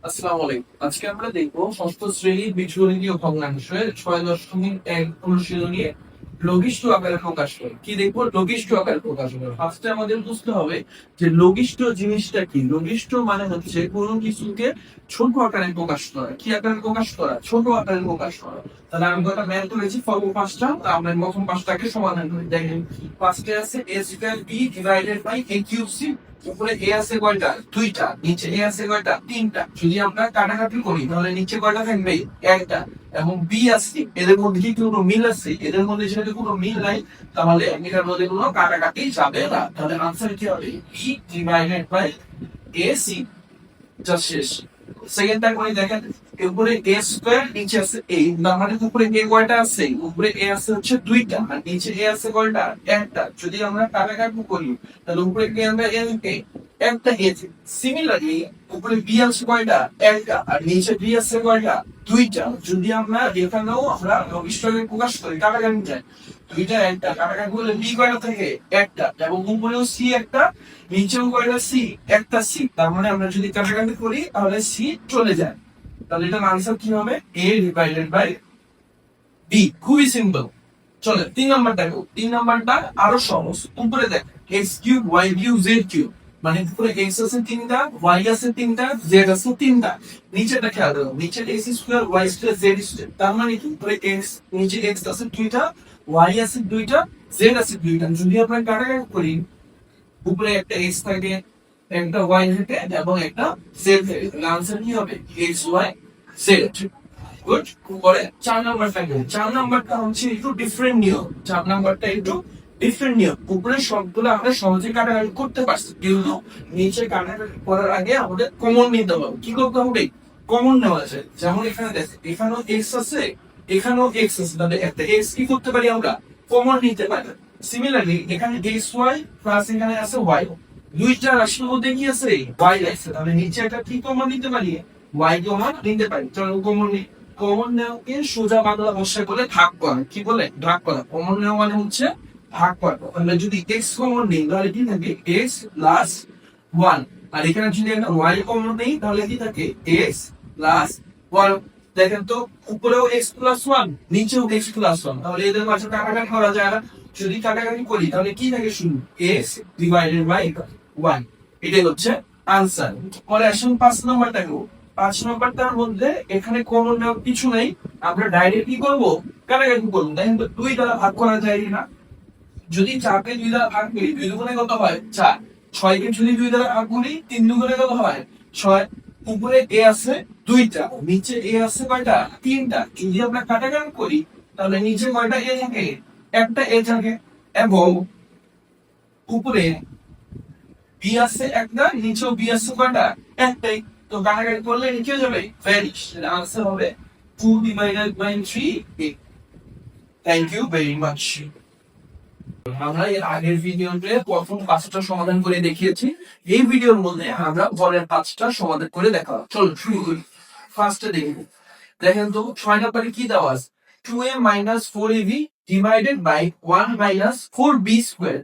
আসসালামু আলাইকুম। আজকে আমরা দেখবো ষষ্ঠ শ্রেণীর বীজগণিতীয় ভগ্নাংশের 6.1 অনুশীলনী লঘিষ্ঠ আকারে প্রকাশ করে। কি দেখবো? লঘিষ্ঠ আকারে প্রকাশ করে। ফার্স্টে আমাদের বুঝতে হবে যে লঘিষ্ঠ জিনিসটা কি। লঘিষ্ঠ মানে হচ্ছে কোনো কিছুকে ছোট আকারে প্রকাশ করা। কি আকারে প্রকাশ করা? ছোট আকারে প্রকাশ করা। তাহলে আমি কটা ম্যাথ করেছি, ফর্ম পাঁচটা। আমরা প্রথম পাঁচটাকে সমাধান করি। দেখেন, ফার্স্টে আছে a square b divided by a cube c। উপরে এ আছে কয়টা? দুইটা। নিচে এ আছে কয়টা? তিনটা। যদি আমরা কাটাকাটি করি তাহলে নিচে কয়টা থাকবে? একটা। এবং বি আছে, এদের মধ্যে কি কোনো মিল আছে? এদের মধ্যে যদি কোনো মিল নাই তাহলে এটার মধ্যে কোনো কাটাকাটি যাবে না। তাহলে আনসার কি হবে? B divided by a c. Just শেষ। সেকেন্ডটা করে দেখেন, উপরে এ স্কয়ার, নিচে আছে এ। মানে উপরে এ কয়টা আছে? উপরে এ আছে হচ্ছে দুইটা, আর নিচে এ আছে কয়টা? একটা। যদি আমরা কাটাকাটি করি তাহলে উপরে কি আমরা এ থেকে একটা এ। সিমিলারলি উপরে বি আছে কয়টা? একটা, আর নিচে বি আছে কয়টা? দুইটা। যদি আমরা এখানেও আমরা লঘিষ্ঠকে প্রকাশ করি, কাটাকাটি যায়, দুইটা একটা, কাটাকাটি করলে বি কয়টা থাকে? একটা। এবং উপরেও সি একটা, নিচেও কয়টা? সি একটা। সি তার মানে আমরা যদি কাটাকাটি করি তাহলে সি চলে যায়। তাহলে এটার আনসার কি হবে? A divided by b. খুবই সিম্পল। চলে 3 নম্বরটা। 3 নম্বরটা আরো সহজ। উপরে দেখ, x cube y cube z cube. মানে উপরে এক্স আছে তিনটা, ওয়াই আছে তিনটা, জেড আছে তিনটা। নিচেটা খেয়াল করো, নিচে x square y square z square. তার মানে কি? উপরে এক্স, নিচে এক্স আছে দুইটা, ওয়াই আছে দুইটা, জেড আছে দুইটা। যদি আমরা কাটাকাটি করি, উপরে একটা এক্স থাকে, একটা ওয়াই থাকে এবং একটা জেড থাকে। তাহলে আনসার কি হবে? X y z. গুড। পরে 4 নম্বরটা কি? 4 নম্বরটা হচ্ছে একটু ডিফারেন্ট নিয়ম। 4 নম্বরটা একটু ডিফারেন্ট নিয়ম। উপরে সবগুলো আমরা সহজে কাটাকাটি করতে পারছি, কিন্তু নিচে কাটাকাটি করার আগে আমাদের কমন নিতে হবে। কি করতে হবে? কমন নেওয়া আছে। যেমন এখানে দেখ, এখানেও এক্স আছে, এখানেও এক্স আছে। তাহলে একটা এক্স কি করতে পারি আমরা? কমন নিতে পারি। সিমিলারলি এখানে এক্স ওয়াই প্লাস এখানে আছে ওয়াই। দুইটা রাশির মধ্যে কি আছে? ওয়াই আছে। তাহলে নিচে একটা কি কমন নিতে পারি? ওয়াই কমন নিতে পারি। চলো কমন নিই। কমন নেওয়াকে সোজা বাংলা ভাষায় বলে ভাগ করা। কি বলে? ভাগ করা। কমন নেওয়া মানে হচ্ছে ভাগ করা। তাহলে যদি এক্স কমন নেই তাহলে কি থাকে? X plus one. আর এখানে যদি একটা ওয়াই কমন নেই তাহলে কি থাকে? X plus one. দেখেন তো, উপরেও এক্স প্লাস ওয়ান, নিচেও এক্স প্লাস ওয়ান। তাহলে এদের মাঝে কাটাকাটি করা যায় না। যদি কাটাকাটি করি তাহলে কি থাকে? শুরু এক্স ডিভাইডেড বাই ওয়ান। এটাই হচ্ছে আনসার। পরে আসুন 5 নম্বরটা। 5 নম্বরটার মধ্যে এখানে কমন নেওয়ার কিছু নাই। আমরা ডাইরেক্ট কি করবো? কাটাকাটি করবো। দেখেন তো, 2 দ্বারা ভাগ করা যায় না। যদি 4 কে 2 দ্বারা ভাগ করি, 2 দুগুণে কত হয়? 4। 6 কে যদি 2 দ্বারা ভাগ করি, 3 দুগুণে কত হয়? 6। উপরে এ আছে দুইটা, নিচে এ আছে কয়টা? তিনটা। যদি আমরা কাটাকাটি করি তাহলে নিচে কয়টা এ থাকে? একটা এ থাকে। এবং উপরে বি আছে একটা, নিচেও বি আছে কয়টা? একটাই। তো কাটাকাটি করলে কি হয়ে যাবে? ভ্যানিশ। আনসার হবে 2 divided by 3 a। Thank you very much. আমরা এর আগের ভিডিওতে প্রথম 5টা সমাধান করে দেখিয়েছি। এই ভিডিওর মধ্যে আমরা পরের 5টা সমাধান করে দেখা। চলো শুরু করি। ফার্স্টে দেখব। দেখেন তো 6 নম্বরে কি দেওয়া আছে? 2a minus 4ab divided by 1 minus 4b square.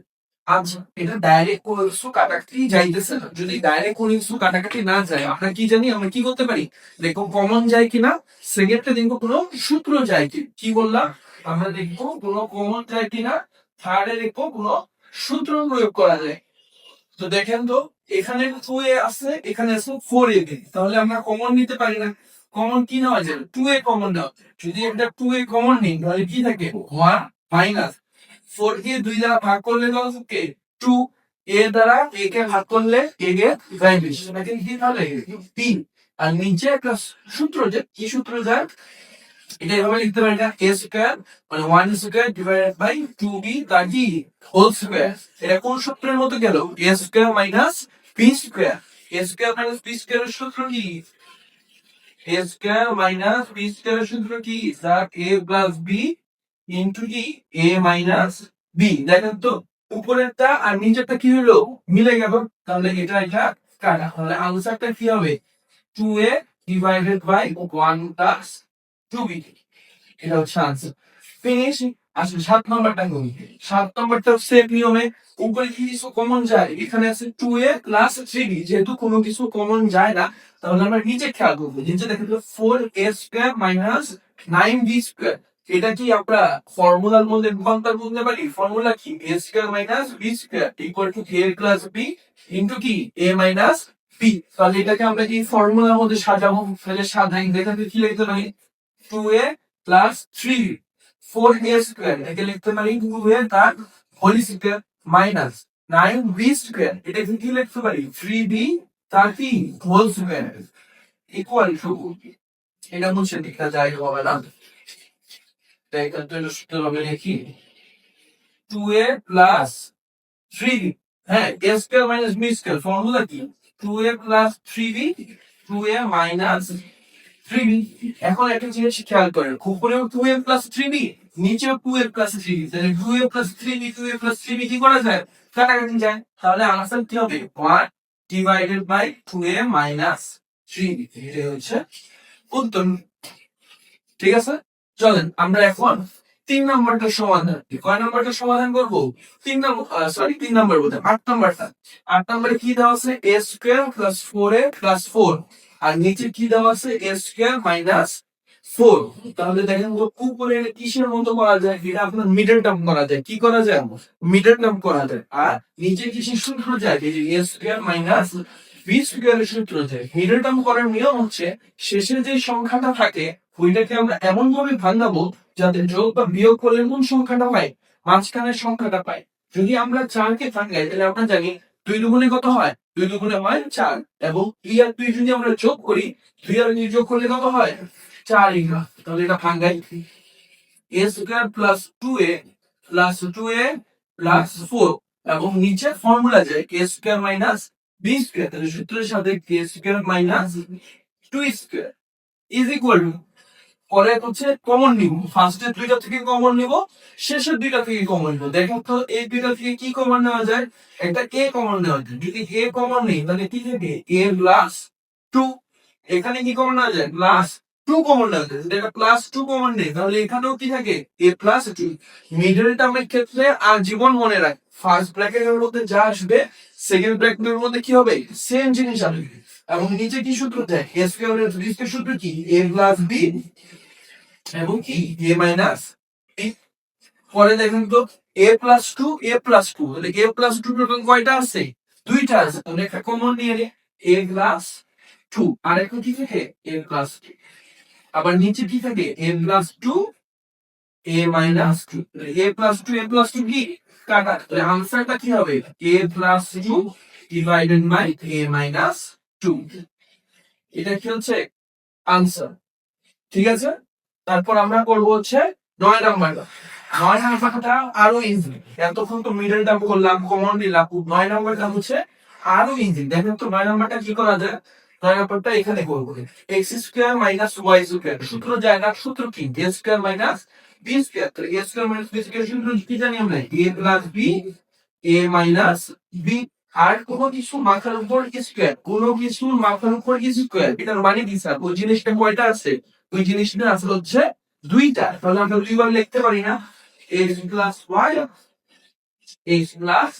আচ্ছা, এটা ডাইরেক্ট কোন কিছু কাটাকাটি যাইতেছে না। যদি ডাইরেক্ট কোন কিছু কাটাকাটি না যায়, আমরা কি জানি? আমরা কি করতে পারি? দেখো কমন যায় কিনা। সেকেন্ডে দেখবো কোনো সূত্র যায় কি। কি বললাম? আমরা দেখবো কোনো কমন যায় কিনা। থার্ডে দেখবো কোনো সূত্র প্রয়োগ করা যায়। তো দেখেন তো, এখানে 2a আছে, এখানে আছে 4ab। তাহলে আমরা কমন নিতে পারি না। কমন কি নেওয়া যায়? 2a কমন নেওয়া যায়। যদি একটা 2a কমন নিই তাহলে কি থাকে? 1 মাইনাস 4 কে 2 দ্বারা ভাগ করলে কত থাকে? 2। a দ্বারা a কে ভাগ করলে a কে ভ্যানিশ। এটাকে কি তাহলে? 3। আর নিচে একটা সূত্র, যে কি সূত্র যায়? এটা এভাবে লিখতে পারি না, a স্কয়ার মানে 1 স্কয়ার ডিভাইডেড বাই 2b তার কি হোল স্কয়ার। এটা কোন সূত্রের মতো গেল? a square minus b square. a square minus b স্কয়ারের সূত্র কি? a স্কয়ার মাইনাস b স্কয়ারের সূত্র কি? Sir a plus b into কি? a minus b। দেখেন তো, উপরেরটা আর নিচেরটা কি হলো? মিলে গেল। তাহলে এটা এটা কাটা। তাহলে আনসারটা কি হবে? 2a divided by 1 plus 2b। এটা হচ্ছে আনসার। ফিনিশ। আচ্ছা 7 নম্বরটা করি। 7 নম্বরটা সেম নিয়মে উপরে কি কিছু কমন যায়, এখানে আছে 2a প্লাস 3b, যেহেতু কোনো কিছু কমন যায় না তাহলে আমরা নিচে খেয়াল করবো, নিচে দেখে 4a square minus 9b square. এটা কি আমরা ফর্মুলার মধ্যে রূপান্তর করতে পারি? ফর্মুলা কি, a square minus b square equal to a plus b into কি a মাইনাস b। তাহলে এটাকে আমরা কি ফর্মুলার মধ্যে সাজাবো, তাহলে সাজাই, এখানে কি লিখতে পারি 2a প্লাস 3 4a স্কোয়ার, এটাকে লিখতে পারি 2a তার whole square minus 9b square, এটাকে কি লিখতে পারি 3b তার কি হোল স্কোয়ার ইকুয়াল টু, এটা মুছে লিখা যায় হবে না, তাই এখানে তো সূত্র হবে লিখি 2a প্লাস 3b, হ্যাঁ a square minus b square formula কি 2a plus 3b 2a minus 3b। এখন একটা জিনিস খেয়াল করেন, উপরেও 2a প্লাস 3b নিচেও 2a প্লাস 3b, তাহলে 2a plus 3b 2a plus 3b কি করা যায়, কাটাকাটি যায়, তাহলে আনসার কি হবে 1 divided by 2a minus 3b, এটা হচ্ছে উত্তর। ঠিক আছে, চলেন আমরা এখন 3 নম্বরটা সমাধান, কয় নম্বরটা সমাধান করবো 3 নম্বর, সরি 3 নম্বর বলতে 8 নম্বরটা। 8 নম্বরে কি দেওয়া আছে a square plus 4a plus 4, আর নিচে কি দেওয়া আছে a স্কোয়ার মাইনাস 4। তাহলে দেখেন তো উপরে কিসের মতো করা যায়, এটা আপনার মিডল টার্ম করা যায়, কি করা যায় মিডল টার্ম করা যায়, আর নিচে কিসের সূত্র যায় এই যে a স্কোয়ার মাইনাস b স্কোয়ারের সূত্র যায়। মিডল টার্ম করার নিয়ম হচ্ছে শেষে যে সংখ্যাটা থাকে ওইটাকে আমরা এমন ভাবে ভাঙাবো যাতে যোগ বা বিয়োগ করলে কোন সংখ্যাটা পাই, মাঝখানের সংখ্যাটা পাই। যদি আমরা 4কে ভাঙাই তাহলে আমরা জানি 2 দুগুণে কত হয়, 2 দুগুণে হয় 4, এবং 2 আর 2 যদি আমরা যোগ করি 2 আর 2 যোগ করলে কত হয় 4 ইগা। তাহলে এটা ভাঙাই a square plus 2a plus 2a plus 4, এবং নিচে ফর্মুলা যায় a square minus b square, তাহলে সূত্রের সাথে a square minus 2 square is equal to, পরে হচ্ছে কমন নিব, ফার্স্টের 2টা থেকে কমন নিব, শেষের 2টা থেকে কমন নিব। দেখো তো এই 2টা থেকে কি কমন নেওয়া যায়, একটা a কমন নেওয়া যায়, যদি a কমন নেই তাহলে কি থাকে a প্লাস 2, এখানে কি কমন নেওয়া যায় প্লাস 2 কমন নেওয়া যায়, যদি এটা প্লাস 2 কমন নেই তাহলে এখানেও কি থাকে a প্লাস 2। মিডল টার্মের ক্ষেত্রে আর জীবন মনে রাখ, ফার্স্ট ব্র্যাকেটের মধ্যে যা আসবে সেকেন্ড ব্র্যাকেটের মধ্যে কি হবে সেম জিনিস আসবে, এবং নিচে কি সূত্র দেয় a স্কয়ারের সূত্র কি a প্লাস b এবং কি a মাইনাস b। পরে দেখেন তো a প্লাস 2 a প্লাস 2, তাহলে a প্লাস 2 টোটাল কয়টা আছে 2টা আছে, তাহলে একটা কমন নিয়ে নে a প্লাস 2, আর এখন কি থাকে a প্লাস 2, আবার নিচে কি থাকে a plus 2 a minus 2, a plus 2 a plus 2 কি কাটা, তাহলে আনসারটা কি হবে a plus 2 divided by a minus 2, এটা কি হচ্ছে আনসার। ঠিক আছে, তারপর আমরা করব হচ্ছে 9 নাম্বারটা। 9 নাম্বারটা আরো ইজি, এতক্ষণ তো মিডল টার্ম করলাম কমন নিলাম, 9 নাম্বারটা হচ্ছে আরো ইজি। দেখেন তো 9 নাম্বারটা কি করা যায়, 9 নাম্বারটা এখানে করবো x square minus y square, সূত্র যায় না, সূত্র কি a square minus B square, তাহলে a square minus B square সূত্র কি জানি আমরা a plus b A minus b, আর কোনো কিছু মাথার উপর স্কোয়ার, কোনো কিছু মাথার উপর স্কোয়ার, এটার মানে কি স্যার ওই জিনিসটা কয়টা আছে, ওই জিনিসটা আসলে হচ্ছে 2টা, তাহলে আমরা 2বার লিখতে পারি না x plus y x plus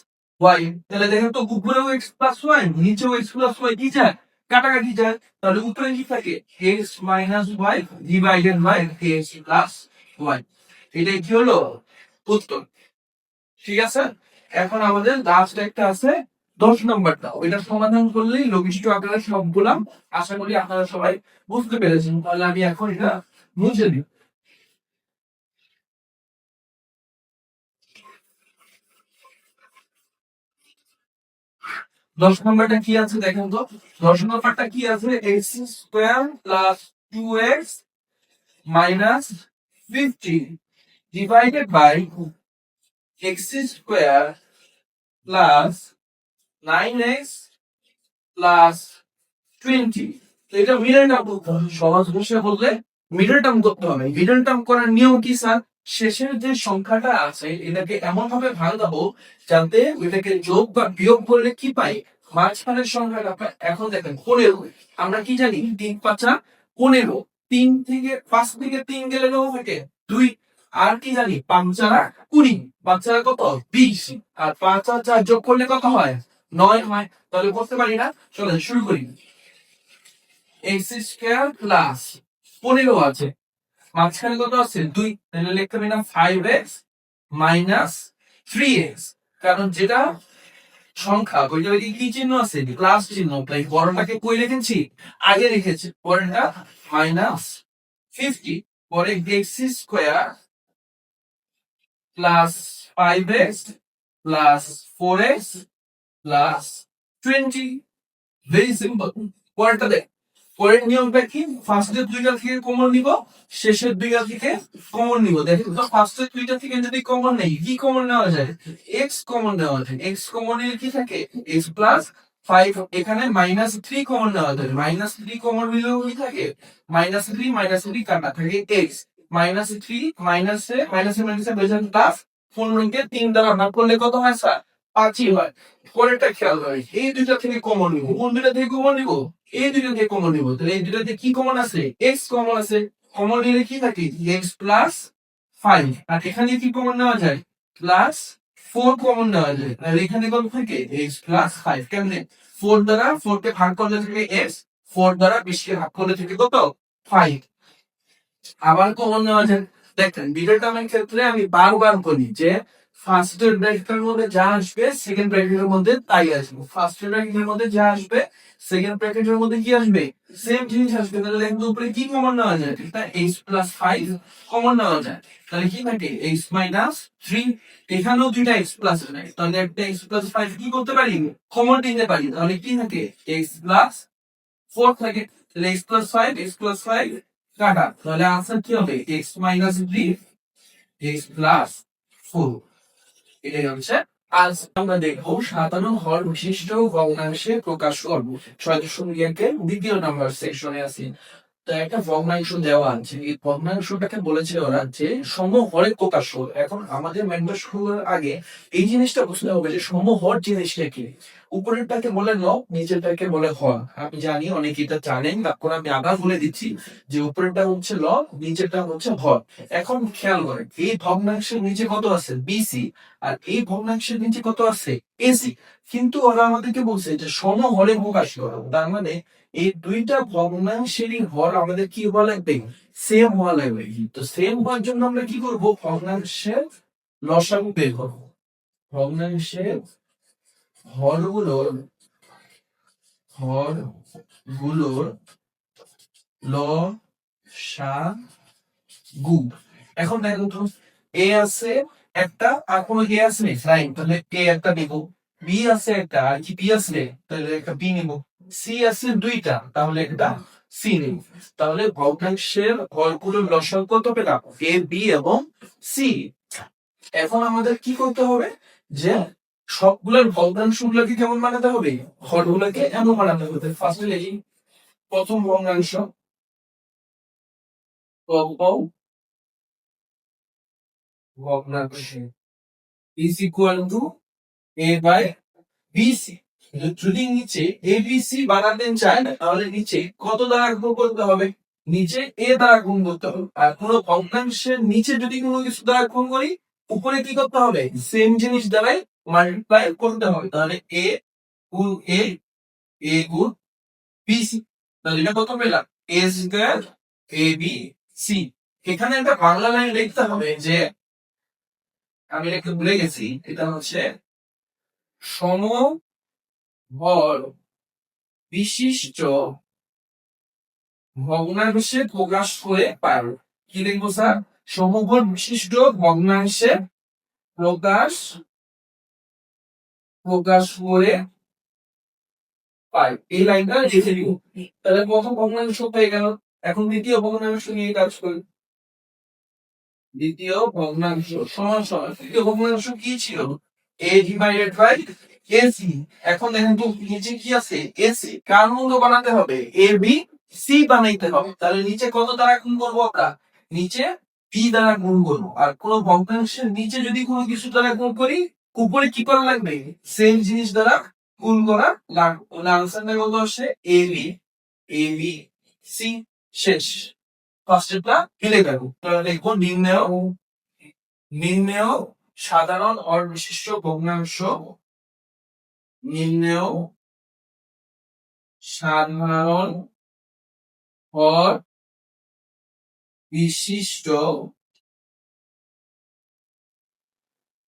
y, তাহলে দেখেন তো উপরেও x প্লাস y নিচেও x প্লাস y কি যায় কাটাকাটি যায়, তাহলে উপরে কি থাকে x minus y divided by x plus y, এটাই কি হলো উত্তর। ঠিক আছে, এখন আমাদের লাস্ট একটা আছে 10 নম্বরটা, ওইটা সমাধান করলেই লঘিষ্ঠ আকারে সবগুলা আশা করি আপনারা সবাই বুঝতে পেরেছেন। তাহলে আমি এখন এটা মুছে দিই। 10 নম্বরটা কি আছে দেখেন তো, 10 নম্বরটা কি আছে x square plus 2x minus 50 divided by x square plus 9x plus 20। তো এটা মিডল টার্ম করতে হবে, সহজ ভাষায় বললে মিডল টার্ম করতে হবে। মিডল টার্ম করার নিয়ম কি স্যার, শেষের যে সংখ্যাটা আছে এটাকে এমন ভাবে ভাঙাবো যাতে এটাকে যোগ বা বিয়োগ করলে কি পাই মাঝখানের সংখ্যাটা পাই। এখন দেখেন 15, আমরা কি জানি 3 5 15, 3 থেকে 5 থেকে 3 গেলে কত থাকে 2, আর কি জানি 5×20, 5×4 কত 20, আর 5 আর 4 যোগ করলে কত হয় 9 হয়। তাহলে করতে পারি না? চলো শুরু করি। x² প্লাস 15 আছে, মাঝখানে কত আছে 2, তাহলে লিখতে পারি না 5x মাইনাস 3x, কারণ যেটা সংখ্যা ওইটা কি চিহ্ন আছে প্লাস চিহ্ন, তাই বড়টাকে কই রেখেছি আগে রেখেছি, পরেরটা মাইনাস 50, পরে x² plus 5x plus 4x plus 20, very simple. পরেরটা দেখ, পরের নিয়মটা কি, ফার্স্টের দুইটা থেকে কমন নিব, শেষের দুইটা থেকে কমন নিব। দেখেন তো ফার্স্টের দুইটা থেকে যদি কমন নেই, কি কমন নেওয়া যায়, এক্স কমন নেওয়া যায়। এক্স কমন নিলে কি থাকে এক্স প্লাস 5, এখানে -3 কমন নেওয়া যায়, -3 কমন নিলেও কি থাকে -3 কাটা থাকে এক্স, -3 মাইনাসে মাইনাসে মাইনাসে বেজান প্লাস 15 কে 3 দ্বারা ভাগ করলে কত হয় স্যার 5ই হয়। পরেরটা খেয়াল করে, এই দুইটা থেকে কমন নিব, কোন দুইটা থেকে কমন নিব, এই দুইটা থেকে কমন নিব। তাহলে এই দুইটাতে কি কমন আছে, এক্স কমন আছে, কমন নিলে কি থাকে এক্স প্লাস 5, আর এখানে কি কমন নেওয়া যায় প্লাস 4 কমন নেওয়া যায়, আর এখানে কত থাকে এক্স প্লাস 5। কেমনে 4 দ্বারা 4 কে ভাগ করলে থাকে এক্স, 4 দ্বারা 20 কে ভাগ করলে থাকে কত 5। আবার কমন নেওয়া যায়, দেখেন বিটা টার্মের ক্ষেত্রে আমি বারবার বলি যে ফার্স্টের ব্র্যাকেটের মধ্যে যা আসবে সেকেন্ড ব্র্যাকেটের মধ্যে তাই আসবে, ফার্স্টের ব্র্যাকেটের মধ্যে যা আসবে সেকেন্ড ব্র্যাকেটের মধ্যে কি আসবে সেম জিনিস আসবে। তাহলে দেখেন উপরে কি কমন নেওয়া যায়, ঠিক না, x প্লাস 5 কমন নেওয়া যায়, তাহলে কি থাকে x মাইনাস 3, এখানেও দুইটা x প্লাস আছে, তাহলে একটা x প্লাস 5 কি করতে পারি কমন নিতে পারি, তাহলে কি থাকে x প্লাস 4 থাকে, তাহলে x প্লাস 5 x প্লাস 5 কাটা, তাহলে আনসার কি হবে x মাইনাস 3 x প্লাস 4। এটাই হচ্ছে আজ আমরা দেখবো সাধারণ হর বিশিষ্ট ভগ্নাংশে প্রকাশ করব। 6.1 দ্বিতীয় নাম্বার সেকশনে আছি। তো একটা ভগ্নাংশ দেওয়া আছে, এই ভগ্নাংশটাকে বলেছে ওরা যে সমহরে প্রকাশ করো। এখন আমাদের ম্যাথটা শুরুর আগে এই জিনিসটা বুঝতে হবে যে সমহর জিনিসটা কি। উপরেরটাকে বলে লব, নিচেরটাকে বলে হর। আমি জানি অনেকে এটা জানেন, তারপর আমি আবার বলে দিচ্ছি যে উপরেরটা হচ্ছে লব, নিচেরটা হচ্ছে হর। এখন খেয়াল করেন এই ভগ্নাংশের নিচে কত আছে বিসি, আর এই ভগ্নাংশের নিচে কত আছে এসি, কিন্তু ওরা আমাদেরকে বলছে যে সমহরে প্রকাশ করো। তার মানে এই দুইটা ভগ্নাংশেরই হর আমাদের কি হওয়া লাগবে সেম হওয়া লাগবে। তো সেম হওয়ার জন্য আমরা কি করব, ভগ্নাংশের লসাগু বের করব। ভগ্নাংশের হরগুলোর হরগুলোর লসাগু। এখন দেখো তো এ আছে একটা, আর কোনো এ আছে রাইট, তাহলে এ একটা নিব, বি আছে একটা, আর কি বি আছে তাহলে একটা বি নিব, সি আছে দুইটা তাহলে একটা সি নিব। তাহলে ভগ্নাংশের হরগুলোর লসাগু কত পেলাম এ বি এবং সি। এখন আমাদের কি করতে হবে যে সবগুলোর ভগ্নাংশ গুলোকে কেমন বানাতে হবে, হরগুলোকে এমন বানাতে হবে। ফার্স্টে লিখি প্রথম ভগ্নাংশ, ভগ্নাংশ is equal to a by bc। যদি নিচে abc বানাতে চান তাহলে নিচে কত দ্বারা গুণ করতে হবে, নিচে a দ্বারা গুণ করতে হবে। আর কোনো ভগ্নাংশের নিচে যদি কোনো কিছু দ্বারা গুণ করি উপরে কি করতে হবে সেম জিনিস দ্বারাই মাল্টিপ্লাই করতে হবে। তাহলে a গুণ a গুণ bc, তাহলে এটা কত পেলাম a স্কয়ার abc। এখানে একটা বাংলা লাইন লিখতে হবে যে আমি লিখতে ভুলে গেছি, এটা হচ্ছে সমহর বিশিষ্ট ভগ্নাংশে প্রকাশ করে পাই। কি লিখবো স্যার, সমহর বিশিষ্ট ভগ্নাংশে প্রকাশ প্রকাশ করে পাই, এই লাইনটা লিখে দিব। তাহলে প্রথম ভগ্নাংশ হয়ে গেল, এখন দ্বিতীয় ভগ্নাংশ নিয়ে কাজ করি। দ্বিতীয় ভগ্নাংশ সমান সমান, দ্বিতীয় ভগ্নাংশ কি ছিল a ডিভাইডেড বাই ac। এখন দেখেন তো নিচে কি আছে ac, কার মূল্য বানাতে হবে a b c বানাইতে হবে। তাহলে নিচে কত দ্বারা গুণ করবো আমরা, নিচে b দ্বারা গুণ করবো। আর কোন ভগ্নাংশের নিচে যদি কোনো কিছু দ্বারা গুণ করি উপরে কি করা লাগবে সেম জিনিস দ্বারা গুণ করা লাগবে। আনসারটা কত আসে a b c, শেষ। ফার্স্টেরটা মিলে গেল, তাহলে লিখবো নির্ণয় নির্ণেয় সাধারণ হর বিশিষ্ট ভগ্নাংশ, নির্ণেয় সাধারণ হর বিশিষ্ট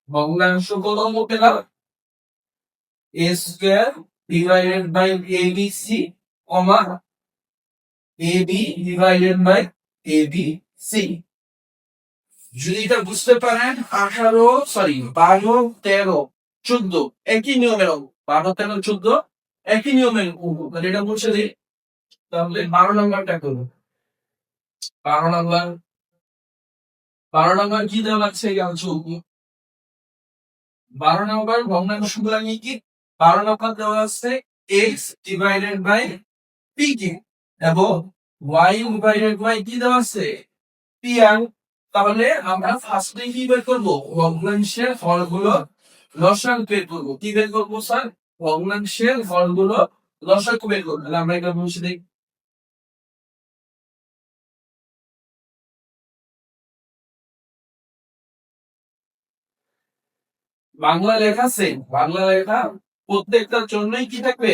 ভগ্নাংশ কত পেলাম? a square divided by abc comma ab divided by abc। যদি এটা বুঝতে পারেন 12 13 14 একই নিয়মের অঙ্ক, 12 13 14 একই নিয়মের অঙ্ক, তাহলে এটা মুছে দিই। তাহলে 12 নম্বরটা করবো। 12 নম্বর কি দেওয়া লাগছে? 12 নম্বর ভগ্নাংশ গুলা নিয়ে কি 12 নম্বর দেওয়া আছে x ডিভাইডেড বাই pq এবং y ডিভাইডেড বাই কি দেওয়া আছে pr। তাহলে আমরা ফার্স্টে কি বের করব? ভগ্নাংশের হরগুলো লসাগু বের করব। কি বের করব স্যার? ভগ্নাংশের হরগুলো লসাগু বের করব। তাহলে আমরা এটা মুছে দেই। বাংলা লেখা সেম, বাংলা লেখা প্রত্যেকটার জন্যই কি থাকবে?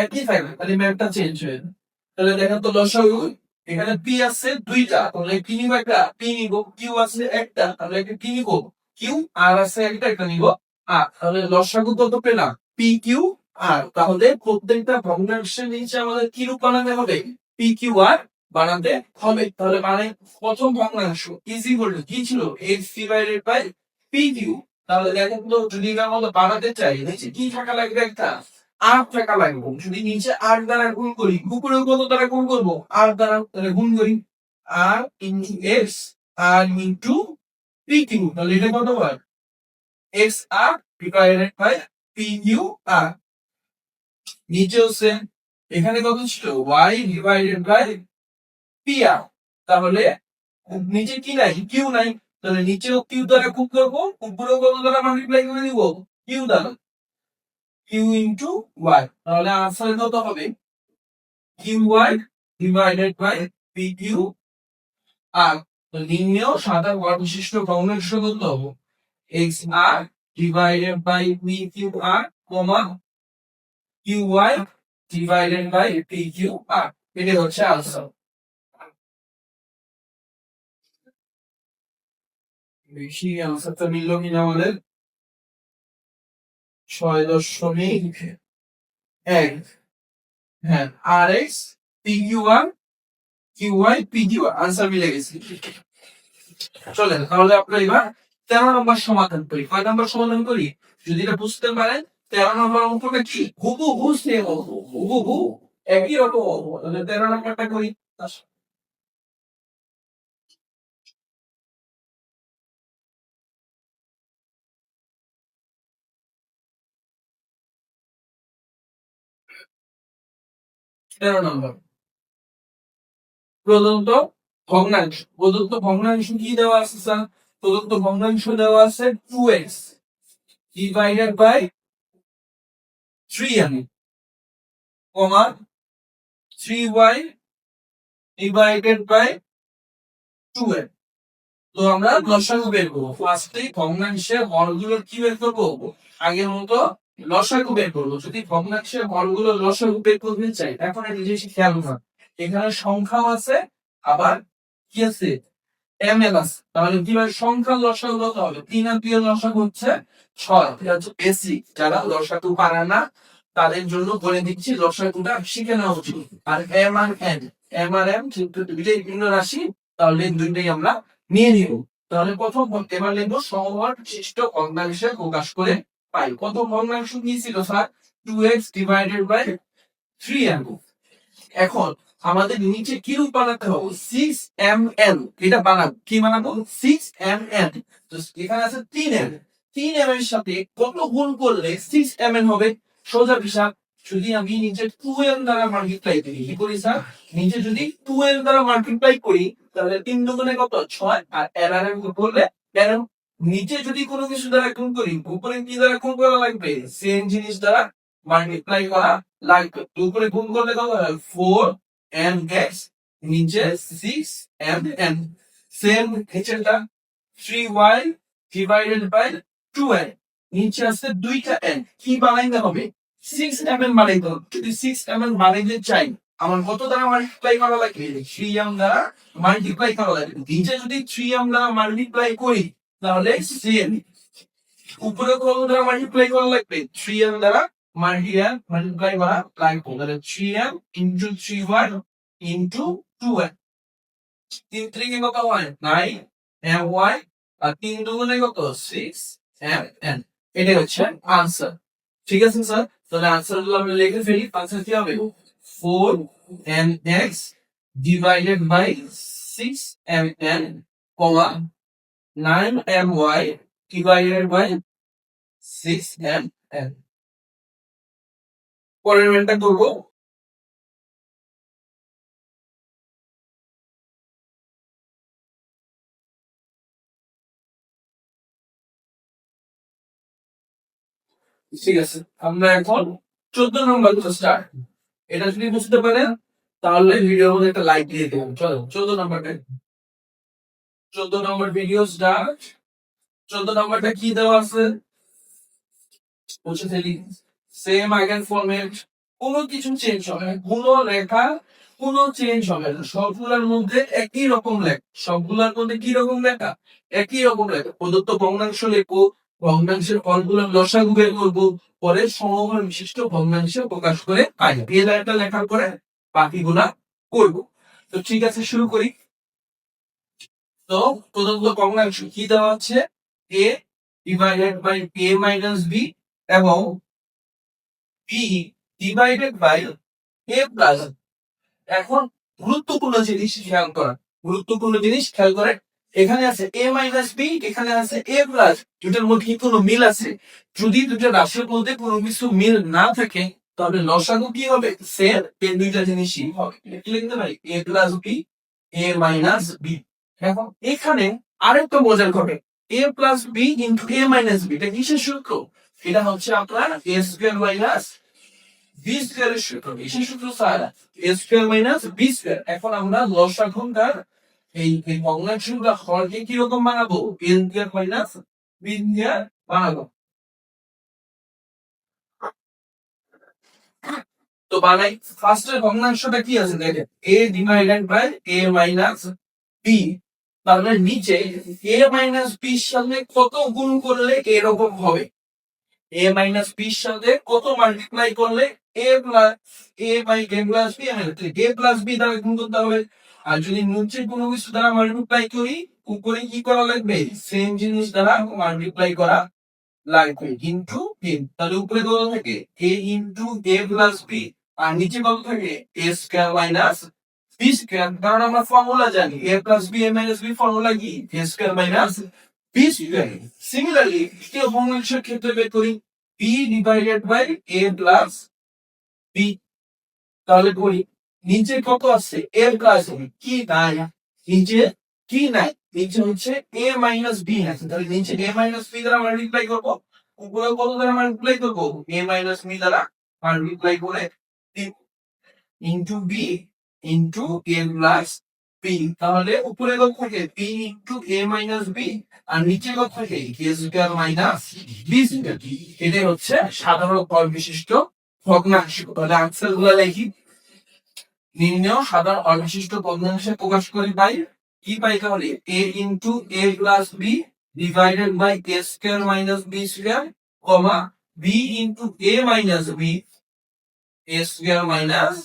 একই থাকবে, খালি ম্যাপটা চেঞ্জ হয়ে যাবে। তাহলে দেখেন তো লসাগু, এখানে পি আছে দুইটা, তাহলে পি নিব একটা, পি নিব। কিউ আছে একটা, তাহলে একটা কি নিব কিউ। আর আছে একটা, একটা নিব আর। তাহলে লসাগু কত পেলাম? পি কিউ আর। তাহলে প্রত্যেকটা ভগ্নাংশের নিচে আমাদের কি রূপ বানাতে হবে? পি কিউ আর বানাতে হবে। তাহলে মানে প্রথম ভগ্নাংশ ইজ ইকুয়াল টু কি ছিল? X divided by P Q. তাহলে দেখেন তো, যদি এটা আমরা বানাতে চাই নিচে কি থাকা লাগবে? একটা আর থাকা লাগবে। যদি নিচে আর দ্বারা গুণ করি, উপরে কত দ্বারা গুণ করবো? আর দ্বারা, তাহলে গুণ করি আর into X R into P Q. তাহলে এটা কত হয়? X R divided by P Q R. নিচে হচ্ছে এখানে কত ছিল? Y divided by P R. তাহলে নিচে কি নাই? কিউ নাই। তাহলে নিচেও কিউ দ্বারা গুণ করবো, উপরেও কত দ্বারা মাল্টিপ্লাই করে দিব? কিউ দ্বারা, কিউ ইন্টু ওয়াই। তাহলে আনসার কত হবে? Q Y divided by P Q R. তো নির্ণেয় সাধারণ হর বিশিষ্ট ভগ্নাংশ কত হবে? X R divided by P Q R comma Q Y divided by P Q R. এটা হচ্ছে আনসার। বেশি আনসারটা মিলল কিনা আমাদের? 6.1। হ্যাঁ, আর এক্স পি কিউ আর কিউ ওয়াই পি কিউ আর, আনসার মিলে গেছে। চলেন তাহলে আমরা এবার 13 নম্বর সমাধান করি। কয় নম্বর সমাধান করি? যদি এটা বুঝতে পারেন, 13 নম্বর অঙ্কটা কি হুবহু সেম অঙ্ক, হুবহু একই রকম অঙ্ক। তাহলে 13 নম্বরটা করি। 13 নম্বর প্রদত্ত ভগ্নাংশ। প্রদত্ত ভগ্নাংশ কি দেওয়া আছে স্যার? প্রদত্ত ভগ্নাংশ দেওয়া আছে 2x divided by 3m comma 3y divided by 2m। তো আমরা লসাগু বের করবো। ফার্স্টে ভগ্নাংশের হরগুলোর কি বের করবো? আগের মতো লসাগু বের করবো। যদি ভগ্নাংশের হরগুলো লসাগু বের করতে চাই, এখন একটা জিনিস খেয়াল কর, এখানে সংখ্যাও আছে আবার কি আছে? ml আছে। তাহলে কিভাবে সংখ্যার লসাগু কত হবে? 3 আর 2 এর লসাগু হচ্ছে 6। এটা হচ্ছে বেসিক, যারা লসাগু পারে না তাদের জন্য বলে দিচ্ছি, লসাগুটা শিখে নেওয়া উচিত। আর M R N, M R M কিন্তু দুইটাই ভিন্ন রাশি, তাহলে দুইটাই আমরা নিয়ে নিব। তাহলে প্রথম এবার লিখবো সমহর বিশিষ্ট ভগ্নাংশে প্রকাশ করে পাই। কত ভগ্নাংশ কি ছিল sir? 2x divided by 3m। এখন আমাদের নিচে কি রূপ বানাতে হবে? 6mn। এটা বানাবো, কি বানাবো? 6mn। তো এখানে আছে 3m, 3m এর সাথে কত গুণ করলে 6mn হবে? সোজা হিসাব। যদি আমি নিচে 2m দ্বারা মাল্টিপ্লাই করি, কি করি স্যার? নিচে যদি 2m দ্বারা মাল্টিপ্লাই করি, তাহলে 3 দুগুণে কত? 6। আর এর গুণ করলে এর নিচে যদি কোনো কিছু দ্বারা গুণ করি, উপরে কি দ্বারা গুণ করা লাগবে? সেম জিনিস দ্বারা মাল্টিপ্লাই করা লাগবে। উপরে গুণ করলে কত হয়? 4mx, নিচে 6mn। সেম নিচেরটা 3y ডিভাইডেড বাই 2n, নিচে আছে দুইটা n, কি বানাইতে হবে 6m বানাইতে হবে। যদি 6m বানাইতে চাই আমার কত দ্বারা মাল্টিপ্লাই করা লাগবে 3m দ্বারা মাল্টিপ্লাই করা লাগবে। নিচে যদি 3m দ্বারা মাল্টিপ্লাই করি তাহলে সেম উপরে কত দ্বারা মাল্টিপ্লাই করা লাগবে 3m দ্বারা মাল্টিপ্লাই করা লাগবে। তাহলে 3m into 3y into 2n, 3 3 কত হয় 9my, আর 3 দুগুণে কত 6mn, এটাই হচ্ছে আনসার। ঠিক আছে স্যার, তাহলে আনসার গুলো আমরা লিখে ফেলি। আনসার কি হবে 4mx divided by 6mn, 9my divided by 6mn। পরের ম্যানটা করবো। ঠিক আছে, আমরা এখন 14 নম্বর স্টার্ট। এটা যদি বুঝতে পারেন তাহলে ভিডিওর মধ্যে একটা লাইক দিয়ে দেবেন। চলো 14 নম্বরটা, 14 নম্বর ভিডিও স্টার্ট। 14 নম্বরটা কি দেওয়া আছে বুঝে ফেলি। সেম আগের ফরম্যাট, কোনো কিছু চেঞ্জ হবে না, কোনো লেখা কোনো চেঞ্জ হবে না, সবগুলোর মধ্যে একই রকম লেখা, সবগুলোর মধ্যে কি রকম লেখা একই রকম লেখা। প্রদত্ত ভগ্নাংশ লিখবো, ভগ্নাংশের ফলগুলোর লসাগু বের করবো, পরে সমঘন বিশিষ্ট ভগ্নাংশে প্রকাশ করে পাই। এই লাইনটা লেখার পরে বাকিগুলা করবো। তো ঠিক আছে, শুরু করি। তো প্রদত্ত ভগ্নাংশ কি দেওয়া আছে a divided by a minus b এবং b divided by a plus. এখন গুরুত্বপূর্ণ জিনিস খেয়াল করা, গুরুত্বপূর্ণ জিনিস খেয়াল করে, এখানে আছে a মাইনাস b, এখানে আছে a প্লাস, দুটার মধ্যে কি কোনো মিল আছে? যদি দুটো রাশির মধ্যে কোনো কিছু মিল না থাকে তাহলে লসাগু কি হবে সেম, এই দুইটা জিনিসই হবে। কি লিখতে পারি a plus b, a minus b। এখন এখানে আরেকটা মজার ঘটে, a plus b into a minus b, এটা কিসের সূত্র? এটা হচ্ছে আপনার a স্কয়ার মাইনাস b স্কয়ারের সূত্র। কিসের সূত্র sir? a square minus b square. এখন আমরা লসাগুটার এই ভগ্নাংশগুলো হরকে কি রকম বানাবো a square minus b square বানাবো। তো বানাই, ফার্স্টের ভগ্নাংশটা কি আছে দেখেন a divided by a minus b, তাহলে নিচে a মাইনাস b এর সাথে কত গুণ করলে এরকম হবে, a মাইনাস b এর সাথে কত মাল্টিপ্লাই করলে a plus a by a plus b, a plus b দ্বারা গুণ করতে হবে। আর যদি নিচে কোনো কিছু দ্বারা মাল্টিপ্লাই করি উপরে কি করা লাগবে সেম জিনিস দ্বারা মাল্টিপ্লাই করা লাগবে ইনটু a, তাহলে উপরে কত থাকে a into a plus b, আর নিচে কত থাকে a square minus b square. কারণ আমরা ফর্মুলা জানি a plus b a minus b formula কি a square minus b square. Similarly দ্বিতীয় ভগ্নাংশের ক্ষেত্রে বের করি b divided by a plus b, তাহলে করি নিচে কত আছে a প্লাস b, কি নাই নিচে কি নাই, নিচে হচ্ছে a মাইনাস b আছে, তাহলে নিচে a মাইনাস b দ্বারা মাল্টিপ্লাই করব, উপরে কত দ্বারা মাল্টিপ্লাই করব a মাইনাস b দ্বারা মাল্টিপ্লাই করে into b into a plus b, তাহলে উপরে কত থাকে b into a minus b, আর নিচে কত থাকে a square minus b square. এটাই হচ্ছে সাধারণ হর বিশিষ্ট ভগ্নাংশ। তাহলে আনসার গুলো লিখি, নির্ণয় সাধারণ হর বিশিষ্ট ভগ্নাংশে প্রকাশ করি পাই কি পাই তাহলে a into a plus b divided by a square minus b square, comma b into a minus b a square minus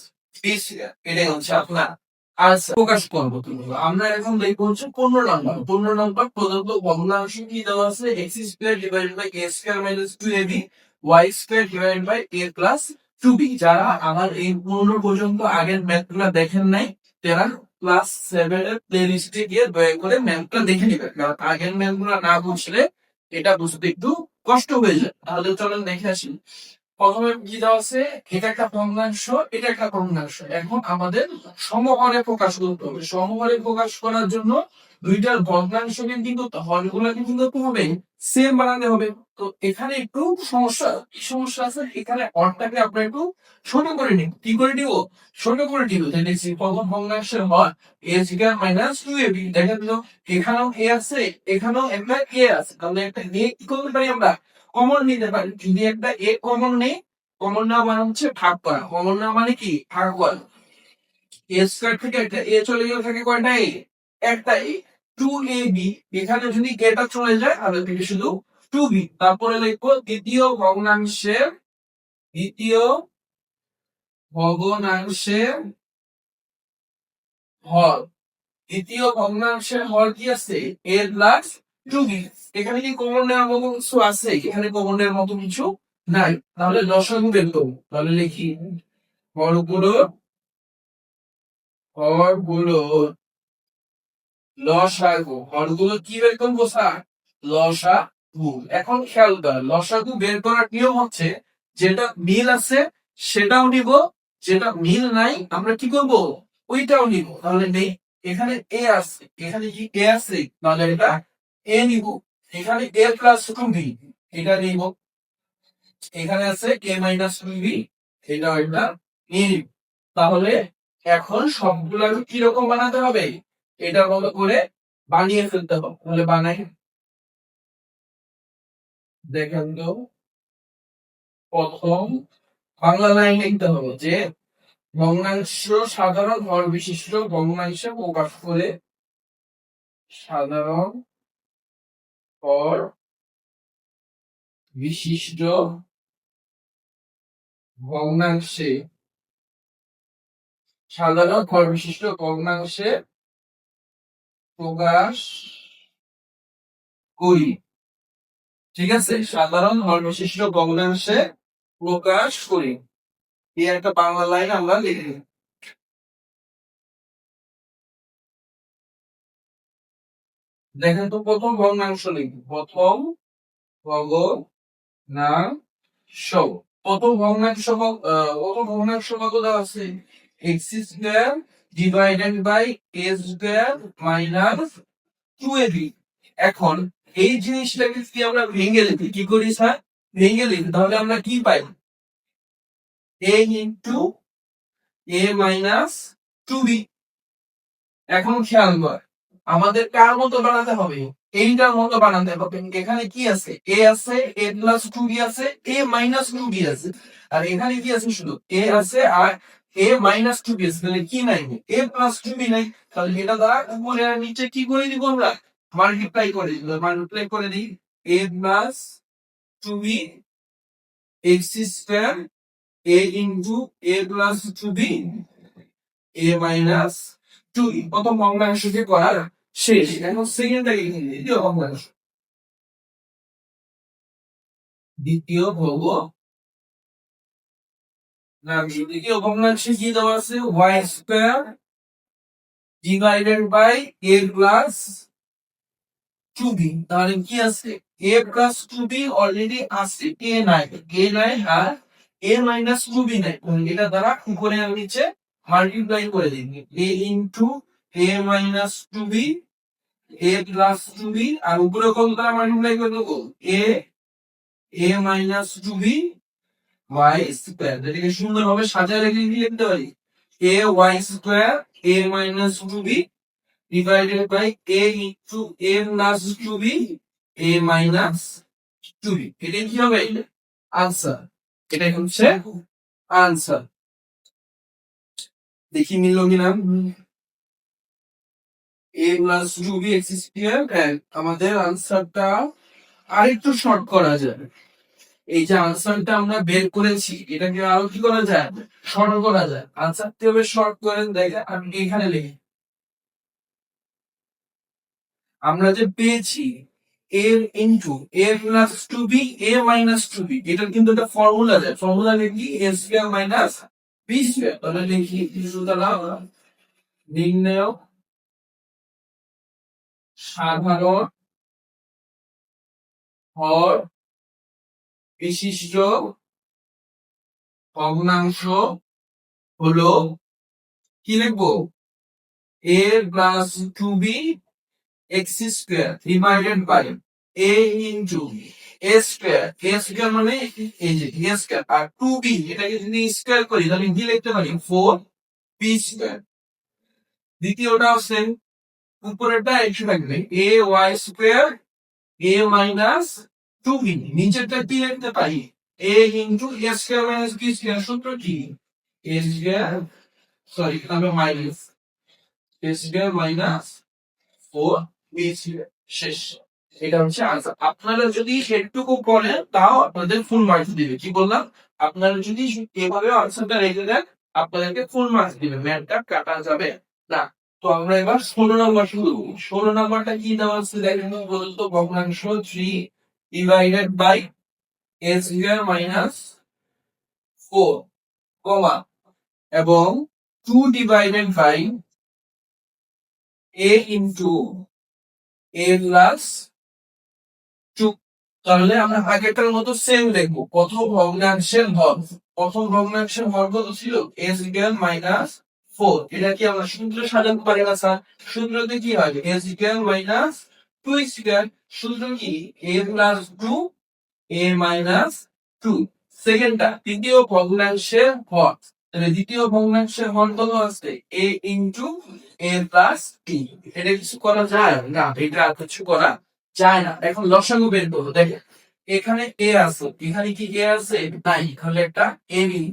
b square. এটাই হচ্ছে আপনার আনসার প্রকাশ করবো। আমরা এখন দেখবো হচ্ছে 15 নম্বর। 15 নম্বর প্রদত্ত ভগ্নাংশ কি দেওয়া আছে x square divided by a square minus 2ab y square divided by a plus 2b। যারা আমার এই 15 পর্যন্ত আগের ম্যাথগুলো দেখেন নাই তারা ক্লাস 7 এর প্লে লিস্টে গিয়ে দয়া করে ম্যাথটা দেখে নেবেন, কারণ আগের ম্যাথগুলো না বুঝলে এটা বুঝতে একটু কষ্ট হয়ে যায়। তাহলে চলেন দেখে আসি প্রথমে কি দেওয়া আছে, এটা একটা ভগ্নাংশ, এটা একটা ভগ্নাংশ। এখন আমাদের সমহরে প্রকাশ করতে হবে। সমহরে প্রকাশ করার জন্য দুইটার ভগ্নাংশকে কিন্তু হরগুলোকে কিন্তু করতে হবে, সেম বানাতে হবে। তো এখানে একটু সমস্যা, কি সমস্যা আছে, এখানে হরটাকে আপনার একটু ছোট করে নিন। কি করে দিব, ছোট করে দিব। দেখছি প্রথম ভগ্নাংশের হর এ স্কয়ার মাইনাস 2ab। দেখেন তো এখানেও এ আছে, এখানেও একটা এ আছে, তাহলে একটা এ কি করতে পারি আমরা, কমন নিতে পারি। যদি একটা এ কমন নেই, কমন নেওয়া মানে হচ্ছে ভাগ করা, কমন নেওয়া মানে কি ভাগ করা। এ স্কয়ার থেকে একটা এ চলে গেলে থাকে কয়টা এ, একটা এ। 2ab, এখানে যদি এটা চলে যায় তাহলে থেকে শুধু 2b। তারপরে লিখবো দ্বিতীয় ভগ্নাংশের হর। দ্বিতীয় ভগ্নাংশের হর কি আছে, a প্লাস 2b। এখানে কি কমন নেওয়ার মতো কিছু আছে, এখানে কমন নেওয়ার মতো কিছু নাই। তাহলে লসাগু বের করবো। তাহলে লিখি হরগুলো, হরগুলো লসাগু, হরগুলো কি বের করবো স্যার, লসাগু। এখন খেয়াল কর, লসাগু বের করার নিয়ম হচ্ছে যেটা মিল আছে সেটাও নিব, যেটা মিল নাই আমরা কি করব, ওইটাও নিব। তাহলে নেই, এখানে এ আছে, এখানে কি এ আছে, তাহলে এটা এ নিব। এখানে এ প্লাস টু বি, এটা নিব। এখানে আছে এ মাইনাস টু বি, এটাও এটা নিয়ে নিব। তাহলে এখন সবগুলো কিরকম বানাতে হবে, এটার মতো করে বানিয়ে ফেলতে হবে। তাহলে বানাই, দেখেন তো প্রথম বাংলা লাইন লিখতে হবে যে ভগ্নাংশ সাধারণ হর বিশিষ্ট ভগ্নাংশে প্রকাশ করে, সাধারণ হর বিশিষ্ট ভগ্নাংশে, সাধারণ হর বিশিষ্ট ভগ্নাংশে প্রকাশ করি। ঠিক আছে, সাধারণ হর বিশিষ্ট ভগ্নাংশে প্রকাশ করি, এই একটা বাংলা লাইন আমরা লিখি। দেখেন তো প্রথম ভগ্নাংশ লিখি, প্রথম ভগ্নাংশ, প্রথম ভগ্নাংশ প্রথম ভগ্নাংশ কত দেওয়া আছে, x square divided by a square minus 2ab। এখন এই জিনিসটাকে যদি আমরা ভেঙে লিখি, কি করি স্যার, ভেঙে লিখি, তাহলে আমরা কি পাই, a into a minus 2b। এখন খেয়াল কর, আমাদের কার মতো বানাতে হবে, এইটার মতো বানাতে হবে। এখানে কি আছে, এ আছে, এ প্লাস টু বি আছে, এ মাইনাস টু বি আছে। আর এখানে কি আছে, শুধু এ আছে আর এ মাইনাস টু বি আছে। তাহলে কি নাই, এ প্লাস টু বি নাই। তাহলে এটা দ্বারা উপরে আর নিচে কি করে দিব আমরা, মাল্টিপ্লাই করে দিব। মাল্টিপ্লাই করে দিই, A plus two B X square A into A plus two B A minus two. প্রথম ভগ্নাংশকে করার শেষ। এখন সেকেন্ডটাকে লিখে দিই, দ্বিতীয় ভগ্নাংশ। দ্বিতীয় ভগ্নাংশ, দ্বিতীয় ভগ্নাংশে কি দেওয়া আছে, Y square divided by A plus two B. তাহলে কি আছে, A plus two B already আছে, এ নাই, এ নাই আর এ মাইনাস টু বি নাই। এটা দ্বারা উপরে আর নিচে মাল্টিপ্লাই করে দিন, A into A minus two B A plus two B, আর উপরে কত দ্বারা মাল্টিপ্লাই করে দেবো, A A minus two B Y square. যেটাকে সুন্দরভাবে সাজায় রেখে লিখতে পারি, A Y square a minus two b divided by a into A plus two B A minus two b. এটাই কি হবে, আনসার। এটাই হচ্ছে আনসার। দেখি মিলল কিনা, A plus two B X square. আমাদের আনসারটা আরেকটু শর্ট করা যায়। এই যে আনসারটা আমরা বের করেছি, এটাকে আরো কি করা যায়, শর্ট করা যায়। আনসারটি হবে শর্ট করে দেখে আমি এখানে লিখি, আমরা যে পেয়েছি এ into a plus two B A minus two B, এটার কিন্তু একটা ফর্মুলা যায়। ফর্মুলা লিখি এ স্কয়ার মাইনাস বি স্কয়ার। তাহলে লিখি সুতরাং নির্ণয় সাধারণ হর বিশিষ্ট ভগ্নাংশ হলো কি লিখবো a plus 2b x square divided by a into a square মানে এই যে a স্কোয়ার আর 2b এটাকে যদি স্কোয়ার করি তাহলে কি লিখতে পারি 4b স্কোয়ার। দ্বিতীয়টা আছে উপরেরটা একশো থাকবে a y square a minus 2b, নিচেরটা কি লিখতে পারি a into a square minus b square. সূত্র কি a স্কোয়ার সরি আমি minus a square minus 4b square. শেষ। এটা হচ্ছে আনসার। আপনারা যদি সেটুকু পড়েন তাও আপনাদের ফুল মার্কস দিবে। কি বললাম, আপনারা যদি এভাবে আনসারটা রেখে দেন আপনাদেরকে ফুল মার্কস দিবে, ম্যাথটা কাটা যাবে না। তো আমরা এবার 16 নম্বর শুরু করব। 16 নম্বরটা কি দেওয়া আছে দেখেন বলতো, ভগ্নাংশ 3 divided by a square minus 4 comma এবং 2 divided by a into a plus 2। তাহলে আমরা আগেরটার মতো সেম লিখবো। প্রথম ভগ্নাংশের হর, প্রথম ভগ্নাংশের হর কত ছিল a স্কয়ার মাইনাস 4। এটা কি আমরা সূত্র সাজাতে পারি না স্যার? সূত্রতে কি হয় a স্কয়ার মাইনাস 2 স্কয়ার। সূত্র কি a প্লাস 2 a মাইনাস 2। সেকেন্ডটা তৃতীয় ভগ্নাংশের হর, তাহলে দ্বিতীয় ভগ্নাংশের হর কত আছে a into a plus t। এটা কিছু করা যায় না, এটা আর কিছু করা যায় না। এখন লসাগু বের করবো। দেখেন এখানে a আছে, এখানে কি a আছে নাই, তাহলে একটা a নিই।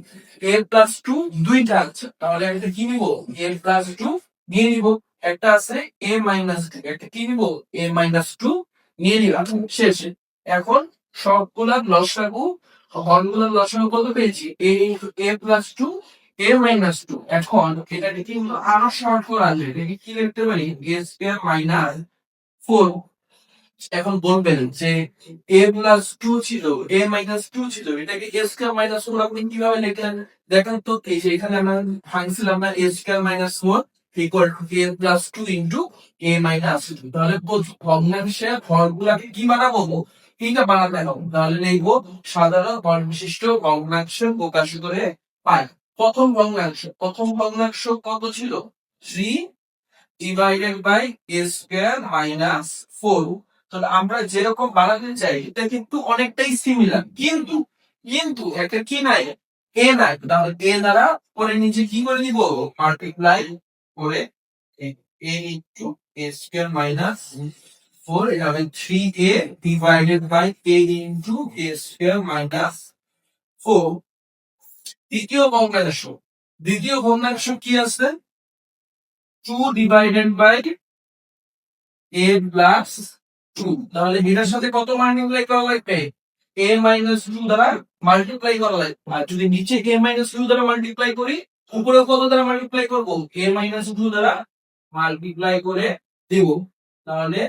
a প্লাস 2 দুইটা আছে, তাহলে একটা কি নিব a প্লাস 2 নিয়ে নিব। একটা আছে a মাইনাস 2, একটা কি নিব a মাইনাস 2 নিয়ে নিলাম। শেষে এখন সবগুলার লসাগু, হরগুলার লসাগু কত পেয়েছি a into a plus 2 a minus 2। এখন এটাকে কি আরো শর্ট করা যায়, এটাকে কি লিখতে পারি a স্কয়ার মাইনাস 4। এখন বলবেন যে a প্লাস 2 ছিল a মাইনাস 2 ছিল, এটাকে a স্কয়ার মাইনাস 4 আপনি কিভাবে লিখলেন দেখেন তো। এই যে এখানে আমরা ভাঙছিলাম না a square minus 4 equal to a plus 2 into a minus 2। তাহলে ভগ্নাংশে হরগুলাকে কি বানাবো, তিনটা বানাতে হবে। তাহলে লিখবো সাধারণ হর বিশিষ্ট ভগ্নাংশ প্রকাশ করে পাই। প্রথম ভগ্নাংশ কত ছিল 3 divided by a square minus 4। তাহলে আমরা যেরকম বানাতে চাই এটা কিন্তু অনেকটাই সিমিলার, কিন্তু কিন্তু একটা কি নাই এ নাই। তাহলে এ দ্বারা পরে নিচে কি করে দিব মাল্টিপ্লাই করে a into a square minus 4 হবে 3a divided by a into a square minus 4। দ্বিতীয় ভগ্নাংশ কি আছে 2 ডিভাইডেড বাই a প্লাস 2। তাহলে এটার সাথে কত মাল্টিপ্লাই করা লাগবে a মাইনাস 2 দ্বারা মাল্টিপ্লাই করা লাগবে। আর যদি নিচে a মাইনাস 2 দ্বারা মাল্টিপ্লাই করি উপরে কত দ্বারা মাল্টিপ্লাই করব a মাইনাস 2 দ্বারা মাল্টিপ্লাই করে দেব। তাহলে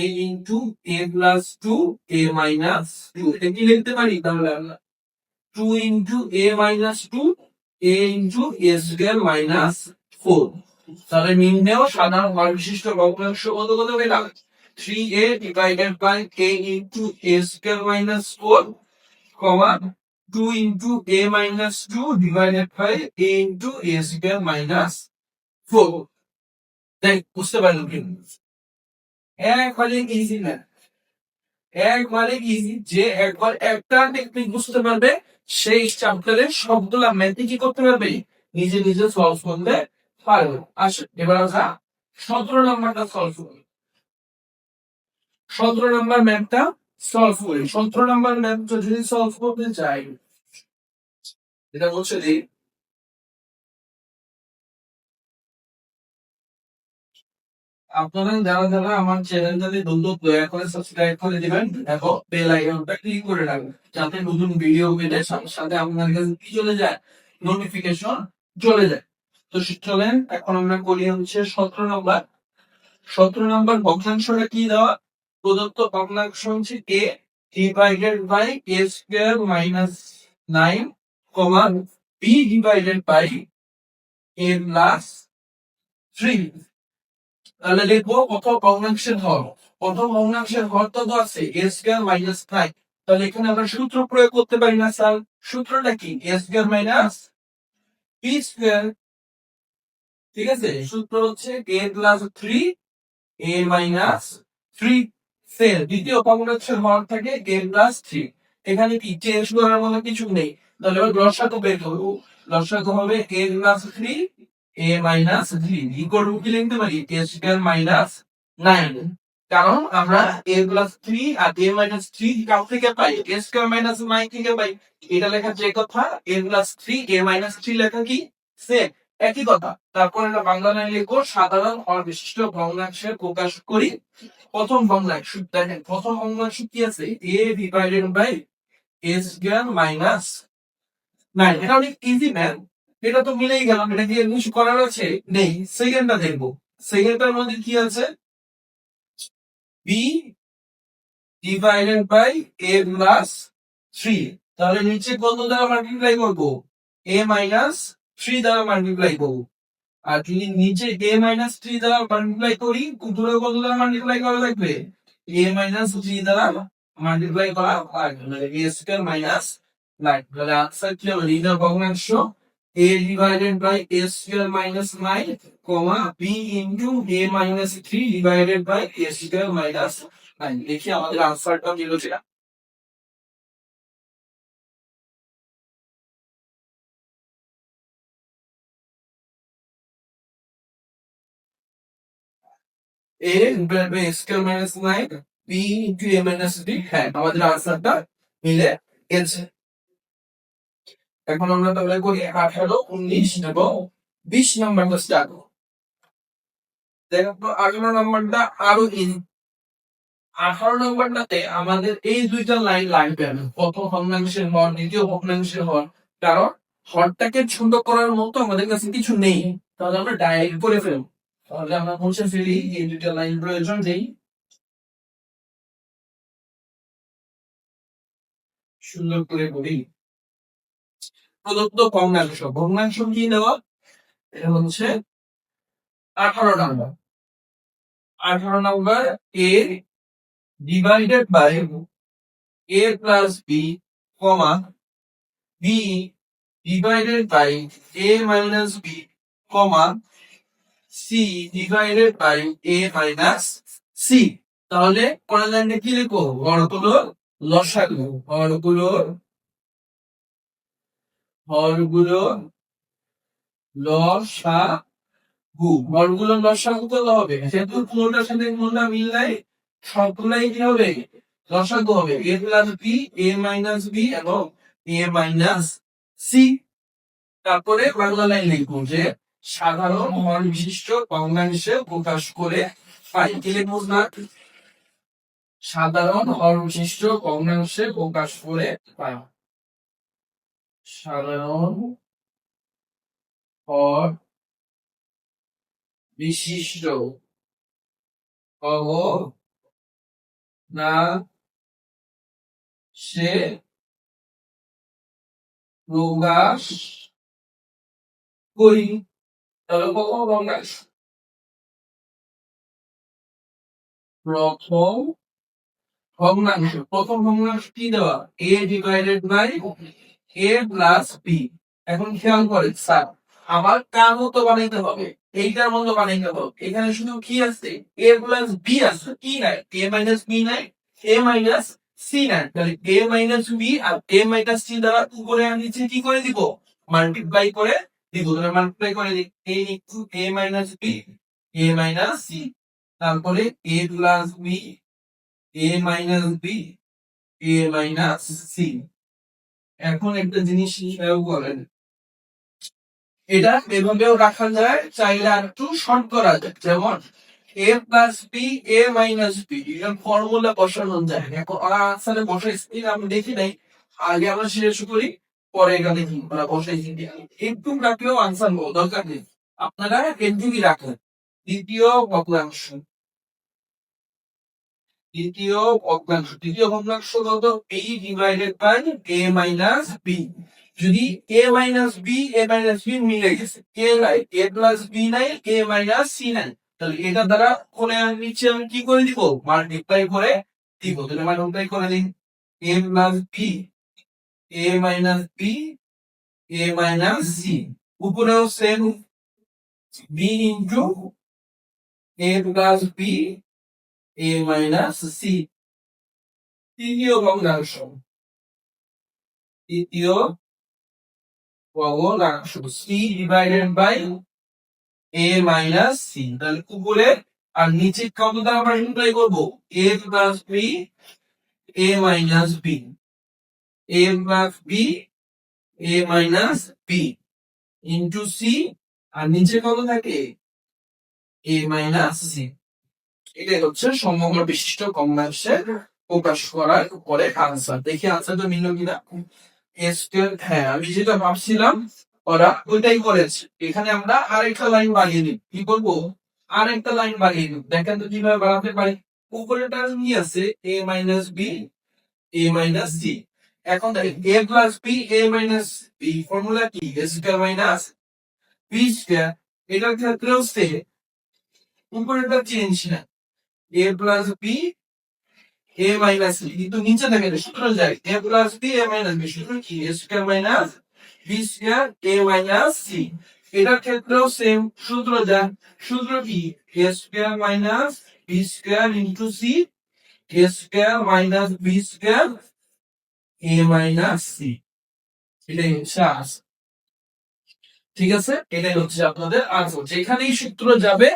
a into a plus 2 a minus 2 এটা কি লিখতে পারি, তাহলে আমরা 2 into a minus 2 a into a square minus 4। তাহলে নিম্নেও সাধারণ হর বিশিষ্ট ভগ্নাংশ কত কত পেলাম 3a divided by a into a square minus 4 comma 2 into a minus 2 divided by a into a square minus 4। দেখ বুঝতে পারলাম কি একবারে ইজি না, একবারে ইজি। যে একবার একটা টেকনিক বুঝতে পারবে সেই চ্যাপ্টারের সবগুলা ম্যাথ কি করতে পারবে, নিজে নিজে সলভ করতে পারবে। আসলে এবার আমরা 17 নাম্বারটা সলভ করি। 17 নাম্বার ম্যাথটা সলভ করি। 17 নাম্বার ম্যাথটা যদি সলভ করতে চাই, এটা বলছে যে আপনারা যারা যারা আমার চ্যানেলটাতে নতুন দয়া করে সাবস্ক্রাইব করে দিবেন এবং বেল আইকনটা ক্লিক করে রাখবেন যাতে নতুন ভিডিও পেলে সাথে সাথে আপনার কাছে কি চলে যায় নোটিফিকেশন চলে যায়। তো চলেন এখন আমরা করি হচ্ছে 17 নম্বর। 17 নম্বর ভগ্নাংশটা কি দেওয়া, প্রদত্ত ভগ্নাংশ হচ্ছে a divided by a square minus 9 comma b divided by a plus 3। তাহলে লিখবো প্রথম ভগ্নাংশের হর, প্রথম ভগ্নাংশের হর তো আছে a স্কয়ার মাইনাস 9। তাহলে এখানে আমরা সূত্র প্রয়োগ করতে পারি না স্যার? সূত্রটা কি? A square minus B square. ঠিক আছে, সূত্র হচ্ছে a প্লাস 3 a মাইনাস 3। সেল দ্বিতীয় কম্বিনেশন হর থাকে a প্লাস 3। এখানে কি চেঞ্জ করার মতো কিছু নেই, তাহলে এবার লসাগু বের করব। লসাগু হবে a plus 3 a minus 3 equal to কি লিখতে পারি? a square minus 9। কারণ আমরা a প্লাস 3 আর a মাইনাস 3 কাউ থেকে পাই? a স্কয়ার মাইনাস 9 থেকে পাই। এটা লেখা যে কথা, a প্লাস 3 a মাইনাস 3 লেখা কি সেম, একই কথা। তারপর আমরা বাংলা লাইন লিখবো, সাধারণ হর বিশিষ্ট ভগ্নাংশের প্রকাশ করি। প্রথম ভগ্নাংশ দেখেন, প্রথম ভগ্নাংশ কি আছে? a divided by a square minus 9। এটা অনেক ইজি ম্যান, এটা তো মিলেই গেলাম। এটা দিয়ে কিছু করার আছে নেই। সেকেন্ডটা দেখবো, সেকেন্ডটার মধ্যে কি আছে? b divided by a plus 3। তাহলে নিচে কত দ্বারা মাল্টিপ্লাই করবো? a মাইনাস 3 দ্বারা মাল্টিপ্লাই করবো। আর যদি নিচে a মাইনাস 3 দ্বারা মাল্টিপ্লাই করি, উপরে কত দ্বারা মাল্টিপ্লাই করা লাগবে? a মাইনাস 3 দ্বারা মাল্টিপ্লাই করা লাগবে, মানে a স্কয়ার মাইনাস 9। তাহলে আনসার কি হবে? লিনিয়ার ভগ্নাংশ a divided by a square minus 9 comma b into a minus 3 divided by a square minus 9। দেখি আমাদের আনসারটা কি হচ্ছে। a divided by a square minus 9 b into a minus 3। হ্যাঁ, আমাদের আনসারটা মিলে গেছে। এখন আমরা তাহলে করি 18, 19 এবং 20 নাম্বারটা স্টার্ট। দেখো 18 নাম্বারটা আরো ইজি। 18 নাম্বারটাতে আমাদের এই দুইটা লাইন লাগবে না, প্রথম ভগ্নাংশের হর, দ্বিতীয় ভগ্নাংশের হর। কারণ হরটাকে ছোট করার মতো আমাদের কাছে কিছু নেই, তাহলে আমরা ডাইরেক্ট করে ফেলবো। তাহলে আমরা মুছে ফেলি, এই দুইটা লাইন প্রয়োজন নেই। সুন্দর করে করি। প্রদত্ত ভগ্নাংশ, ভগ্নাংশ কি নেওয়া? এটা হচ্ছে 18 number. 18 number a divided by a plus b, comma b divided by a minus b, comma c divided by a minus c। তাহলে পরের লাইনটা কি লিখবো? হরগুলোর লসাগু, হরগুলোর লসাগু। হরগুলোর লসাগু কত হবে? যেহেতু কোনটার সাথে কোনটা মিল নাই, সবগুলাই কি হবে? লসাগু হবে। a plus b, a minus b এবং a মাইনাস সি। তারপরে বাংলা লাইন লিখবো যে সাধারণ হর বিশিষ্ট ভগ্নাংশে প্রকাশ করে পাই। কি লিখবো না? সাধারণ হর বিশিষ্ট ভগ্নাংশে প্রকাশ করে পাই। সাধারণ হর বিশিষ্ট ভগ্নাংশে প্রকাশ করি। তাহলে প্রথম ভগ্নাংশ, প্রথম ভগ্নাংশ কি দেওয়া? a divided by a plus b. এখন খেয়াল করে স্যার, আমার কার মতো বানাইতে হবে? এইটার মতো বানাইতে হবে। এখানে শুধু কি আছে? a প্লাস বি আছে, কি নাই? a মাইনাস বি নাই, a মাইনাস সি নাই। তাহলে a মাইনাস বি আর a মাইনাস সি দ্বারা উপরে আর নিচে কি করে দিব? মাল্টিপ্লাই করে দিব। তাহলে মাল্টিপ্লাই করে দিই, a into a minus b, a minus c. তারপরে a plus b, a minus b, a minus c. এখন একটা জিনিস খেয়াল করেন, এটা এভাবেও রাখা যায়, চাইলে আর একটু শর্ট করা যায়। যেমন a plus b, a minus B, এটা ফর্মুলা বসানো যায়। এখন ওরা আনসারে বসাইছি, আমি দেখি নাই, আগে আমরা শেষ করি, পরে এটা দেখি ওরা বসাইছি। একটু রাখলেও আনসার দরকার নেই, আপনারা এটুকুই রাখেন। দ্বিতীয় ভগ্নাংশ, দ্বিতীয় ভগ্নাংশ কত? a divided by a minus b. যদি a minus b, a minus b মিলে গেছে, a নাই, a প্লাস বি নাই, a মাইনাস সি নাই, তাহলে এটা দ্বারা কোণে নিচে আমি কি করে দিব? মাল্টিপ্লাই করে দিব। তাহলে মাল্টিপ্লাই করে দিন, a plus b, A minus b, A minus c. উপরেও সেম, বি ইন্টু এ প্লাস বি, এ মাইনাস সি। তৃতীয় ভগ্নাংশ, তৃতীয় ভগ্নাংশ c divided by A minus c. তাহলে উপরে আর নিচে কত দ্বারা আমরা ইমপ্লাই করবো? A plus b, A minus b, A plus b, A minus b into c. আর নিচে কত থাকে? A minus c. এটাই হচ্ছে সমগ্র বিশিষ্ট ভগ্নাংশের প্রকাশ করার পরে আনসার। দেখি আনসারটা মিলল কিনা। হ্যাঁ, আমি যেটা ভাবছিলাম ওরা ওইটাই করেছে। এখানে আমরা আরেকটা লাইন বাড়িয়ে নিই। কি করবো? আরেকটা লাইন বাড়িয়ে নিই। দেখেন তো কিভাবে বাড়াতে পারি। উপরেটা কি আছে? এ মাইনাস বি, এ মাইনাস সি। এখন দেখেন এ প্লাস বি, এ মাইনাস বি ফর্মুলা কি? A square minus B square. এটার ক্ষেত্রেও সেম, উপরেটা চেঞ্জ না। এ প্লাস বি, এ মাইনাস বি, কিন্তু নিচে দেখেন সূত্র যায় এ প্লাস বি, এ মাইনাস বি। সূত্র কি? A square minus B square, a minus C. এটার ক্ষেত্রেও সেম সূত্র যায়। সূত্র কি? A square minus B square into C, A square minus B square, a minus c. এটাই হচ্ছে আনসার। ঠিক আছে, এটাই হচ্ছে আপনাদের আনসার। যেখানেই সূত্র যাবে,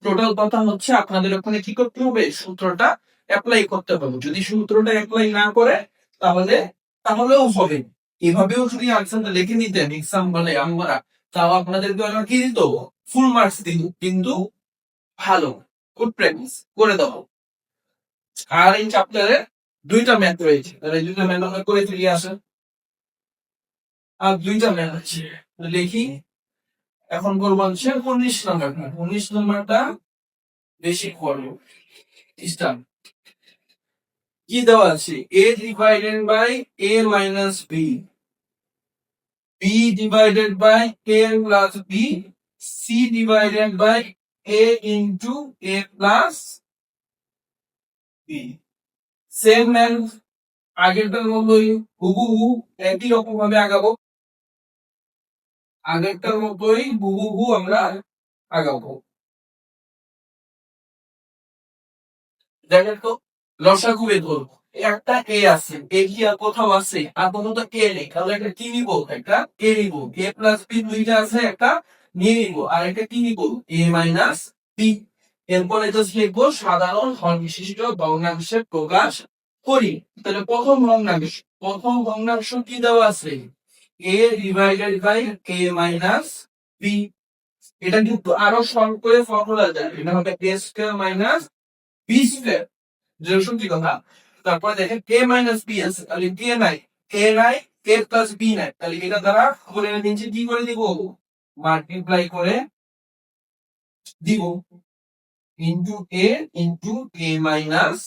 টোটাল কথা হচ্ছে আপনাদের ওখানে কি করতে হবে? সূত্রটা অ্যাপ্লাই করতে হবে। যদি সূত্রটা অ্যাপ্লাই না করে তাহলে তাহলেও হবে। এভাবেও যদি আনসারটা লিখে নিতেন এক্সাম বলে আমরা, তাও আপনাদেরকে আমরা কি দিত? ফুল মার্কস দিত। কিন্তু ভালো, গুড প্র্যাকটিস করে দাও। আর এই চ্যাপ্টারে দুইটা ম্যাথ রয়েছে, তাহলে এই দুইটা ম্যাথ আমরা করে ফিরিয়ে আসেন। আর দুইটা ম্যাথ আছে, লিখি। এখন করবো হচ্ছে 19 নম্বরটা। 19 নম্বরটা বেশি করবো। স্টার্ট। কি দেওয়া আছে? a divided by a minus b, b divided by a plus b, c divided by a into a plus b। Same man, আগেরটার মতোই হুবহু একই রকম ভাবে আগাবো। আগেরটার মতোই হুবহু আমরা আগাবো। দেখেন তো, লসাগু বের করবো। একটা এ আছে, এ কি আর কোথাও আছে? আপাতত এ নেই, তাহলে একটা কি নিবো? একটা এ নিবো। এ প্লাস বি দুইটা আছে, একটা নিয়ে নিবো। আর একটা কি নিবো? এ মাইনাস বি। এরপরে জাস্ট লিখবো সাধারণ হর বিশিষ্ট ভগ্নাংশের প্রকাশ করি। তাহলে প্রথম ভগ্নাংশ কি দেওয়া আছে? A divided by A minus B. এটা কিন্তু আরো সলভ করে ফর্মুলা যায়। এটা হবে A square minus B square. সত্যি কথা। তারপরে দেখেন কে মাইনাস বি আছে, তাহলে কে নাই, কে নাই, কে প্লাস বি নাই। তাহলে এটা দ্বারা করে নিচে কি করে দিব? মাল্টিপ্লাই করে দিব into A into A minus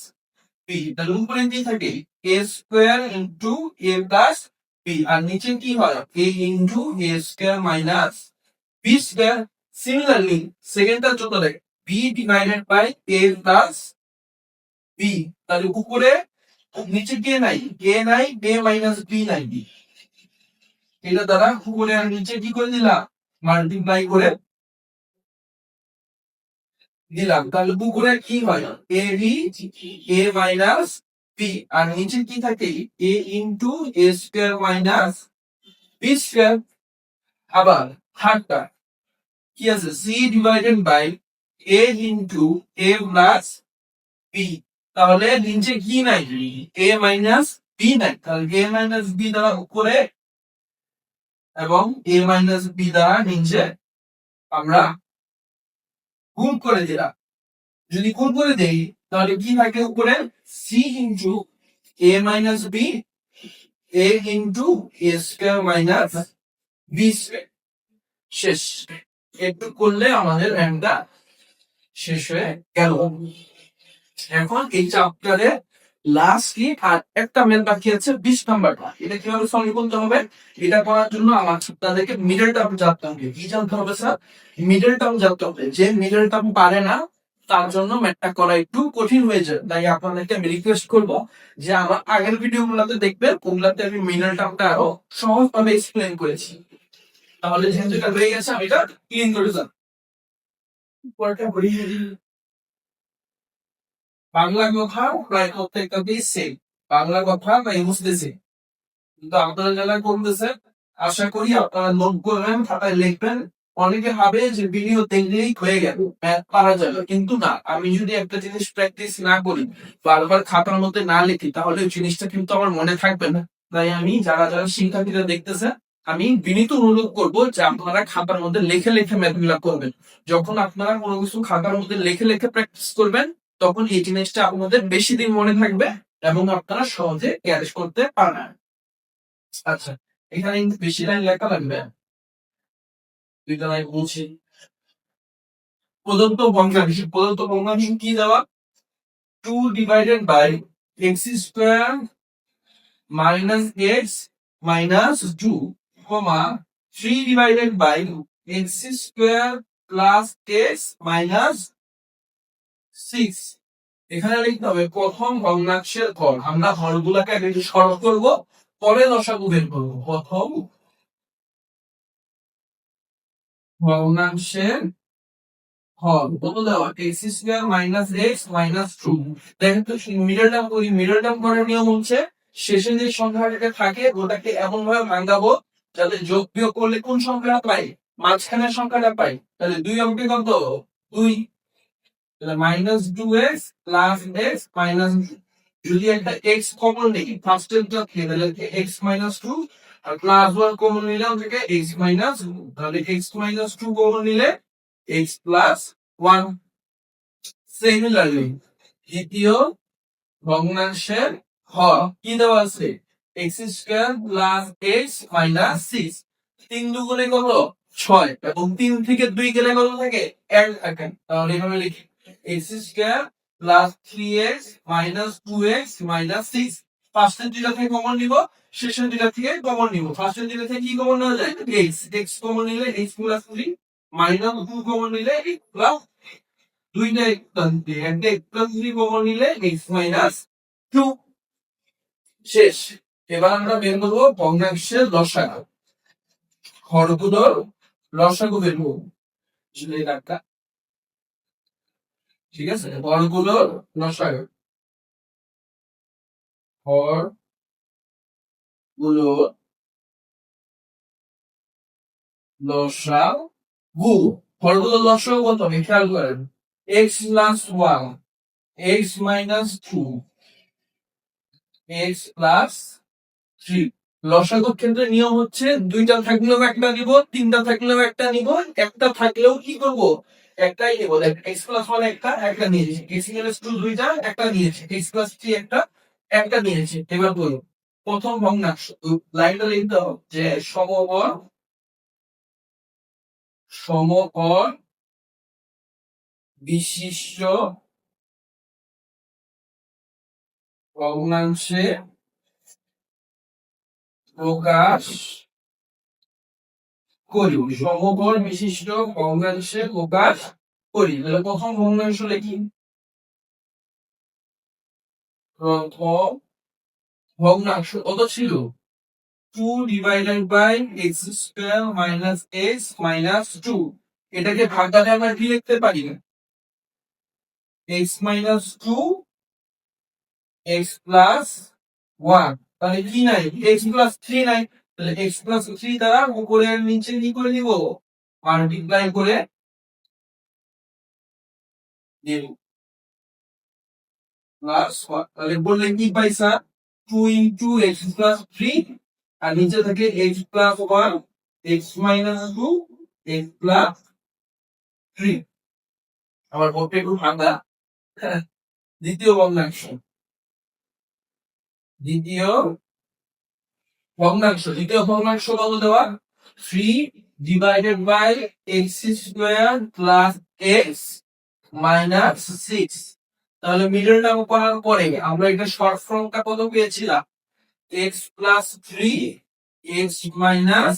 B. তাহলে উপরে কি থাকে? A square into A plus B. আর নিচে কি হয়? A into A square minus B square. Similarly সেকেন্ডটা চলে দেখ, B divided by A plus B. তাহলে উপরে নিচে কে নাই, কে নাই, এ মাইনাস বি নাই। এটা দ্বারা উপরে আর নিচে কি করে দিলাম? মাল্টিপ্লাই করে দিলাম। তাহলে উপরে কি হয়? A b, A minus b. আর নিচে কি থাকে? A into a square minus B square. আবার থার্ডটা কি আছে? C divided by a into A plus B. তাহলে নিচে কি নাই? এ মাইনাস বি নাই। তাহলে এ মাইনাস বি দ্বারা উপরে এবং এ মাইনাস বি দ্বারা নিচে আমরা গুণ করে দিলাম। যদি গুণ করে দেই তাহলে কি থাকে উপরে? C into A minus b, A into a square minus B square. শেষ। একটু করলে আমাদের র্যাঙ্কটা শেষ হয়ে গেল। এখন এই চ্যাপ্টারে লাস্ট কি আর একটা ম্যাথ বাকি আছে, 20 নাম্বারটা। এটা কিভাবে সলভ করতে হবে? এটা করার জন্য আমার তাদেরকে মিডল টার্ম জানতে হবে। কি জানতে হবে স্যার? মিডল টার্ম জানতে হবে। যে মিডল টার্ম পারে না তার জন্য ম্যাথটা করা একটু কঠিন হয়ে যায়। তাই আপনাদেরকে আমি রিকোয়েস্ট করবো যে আমার আগের ভিডিও গুলাতে দেখবেন, ওগুলাতে আমি মিডল টার্মটা আরো সহজ ভাবে এক্সপ্লেন করেছি। তাহলে যেহেতু এটা হয়ে গেছে, আমি এটা ক্লিন করে দিলাম। বাংলা কথা প্রায় প্রত্যেকটাতেই সেম, বাংলা কথা প্রায় বুঝতেছি, কিন্তু আপনারা যারা করতেছেন আশা করি আপনারা নোট করবেন, খাতায় লিখবেন। অনেকে ভাবে যে ভিডিও দেখলেই হয়ে গেল, ম্যাথ পারা যাবে, কিন্তু না। আমি যদি একটা জিনিস প্র্যাকটিস না করি, বারবার খাতার মধ্যে না লিখি, তাহলে ওই জিনিসটা কিন্তু আমার মনে থাকবে না। তাই আমি যারা যারা শিক্ষার্থীরা দেখতেছে, আমি বিনীত অনুরোধ করবো যে আপনারা খাতার মধ্যে লিখে লিখে ম্যাথ গুলা করবেন। যখন আপনারা কোনো কিছু খাতার মধ্যে লিখে লিখে প্র্যাকটিস করবেন, তখন এই জিনিসটা আপনাদের বেশি দিন মনে থাকবে এবং আপনারা সহজে ক্যাচ করতে পারবেন। আচ্ছা, এখানে কিন্তু বেশি লাইন লেখা লাগবে, দুইটা লাইন বলছি। প্রদত্ত ভগ্নাংশ কি দেওয়া? 2 divided by x square minus x minus 2 comma 3 divided by x square plus x minus 6। এখানে লিখতে হবে প্রথম ভগ্নাংশের হর। আমরা হরগুলাকে আগে সরল করবো, পরে লসাগু বের করবো। প্রথম ভগ্নাংশের হর কত দেওয়া? X square minus x minus 2। দেখেন তো, মিডল টার্ম করি। মিডল টার্ম করার নিয়ম হচ্ছে শেষে যে সংখ্যাটা থাকে ওটাকে এমন ভাবে ভাঙাবো যাতে যোগ বিয়োগ করলে কোন সংখ্যাটা পাই? মাঝখানের সংখ্যাটা পাই। তাহলে 2 অঙ্কে কত? 2। তাহলে minus 2x plus x minus, যদি একটা x কমন নেই ফার্স্টেরটা থেকে, তাহলে x মাইনাস 2, আর প্লাস 1 কমন নিলাম থেকে x মাইনাস, তাহলে x মাইনাস 2 কমন নিলে x প্লাস 1। সিমিলারলি দ্বিতীয় ভগ্নাংশের হর কি দেওয়া আছে? x square plus x minus 6। 3 দুগুণে কত? 6, এবং 3 থেকে 2 গেলে কত থাকে? 1 থাকে। তাহলে এভাবে লিখি x square plus 3x minus 2x minus 6। ফার্স্টের দুইটা থেকে কমন নিব, শেষের দুইটা থেকে কমন নিব। ফার্স্টের দুইটা থেকে কি কমন নেওয়া যায়? x কমন নিলে x প্লাস 3, মাইনাস 2 কমন নিলে x প্লাস, দুইটা একটা x প্লাস 3 কমন নিলে x মাইনাস 2। শেষ। এবার আমরা বের করবো ভগ্নাংশের লসাগু, হরগুলোর লসাগু বের করবো। ঠিক আছে, হরগুলোর লসাগু, হর গুলো লসাগু, হরগুলোর লসাগু কত হবে খেয়াল করেন। x plus 1, x minus 2, x plus 3। লসাগুর ক্ষেত্রে নিয়ম হচ্ছে দুইটা থাকলেও একটা নিব, তিনটা থাকলেও একটা নিব, একটা থাকলেও কি করব? একটাই নিব। x প্লাস 1 একটা নিয়েছি, x মাইনাস 2 দুইটা, একটা নিয়েছি, x প্লাস 3 একটা নিয়েছি। এবার বলুন প্রথম ভগ্নাংশ, লাইনটা লিখতে হবে যে সমকর বিশিষ্ট ভগ্নাংশে প্রকাশ করি। সমকর বিশিষ্ট ভগ্নাংশে প্রকাশ করি। তাহলে প্রথম ভগ্নাংশ লিখি। প্রথম ভগ্নাংশ কত ছিল? 2 divided by x square minus x minus 2। এটাকে ভাগালে আমরা কি লিখতে পারি? x minus 2 x plus 1। তাহলে কি নাই? x প্লাস 3 নাই। তাহলে x প্লাস 3 দ্বারা উপরে আর নিচে কি করে দিব? মাল্টিপ্লাই করে দিব। প্লাস 1, তাহলে বললে কি পাইছা? 2 ইনটু x প্লাস 3, আর নিচে থাকে x plus 1, x minus 2, x plus 3। আমার বোর্ডটা একটু ভাঙা। দ্বিতীয় ভগ্নাংশ, দ্বিতীয় ভগ্নাংশ কত দেওয়া? 3 divided by x square plus x minus 6। তাহলে মিডল টার্ম করার পরে আমরা এটা শর্ট ফর্মটা কত পেয়েছিলাম? x plus 3 x minus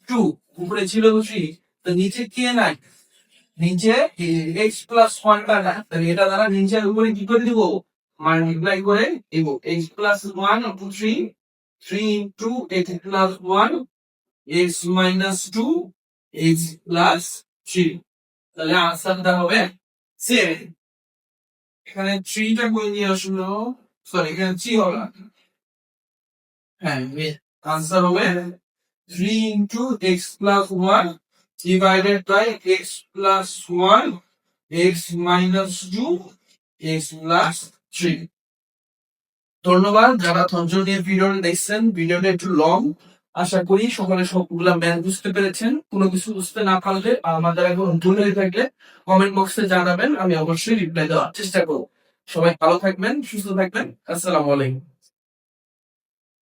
2। উপরে ছিল 3, তো নিচে কে নাই? নিচে এক্স প্লাস ওয়ানটা না, তাহলে এটা দ্বারা নিচের উপরে কি করে দিব, মাল্টিপ্লাই করে দিব। X plus one into three, three into x plus one, x minus two, x plus three. তাহলে আনসারটা হবে 7। এখানে থ্রিটা করে নিয়ে আসলো, সরি এখানে থ্রি হবে না। হ্যাঁ, আনসার হবে 3 into x plus one divided by x plus one, x minus two, x plus three. ধন্যবাদ যারা ধৈর্য নিয়ে ভিডিওটা দেখছেন। ভিডিওটা একটু লং, আশা করি সকলে সবগুলা ম্যাথ বুঝতে পেরেছেন। কোনো কিছু বুঝতে না পারলে বা আমাদের এখন ভুল হয়ে থাকলে কমেন্ট বক্সে জানাবেন, আমি অবশ্যই রিপ্লাই দেওয়ার চেষ্টা করবো। সবাই ভালো থাকবেন, সুস্থ থাকবেন। আসসালামু আলাইকুম।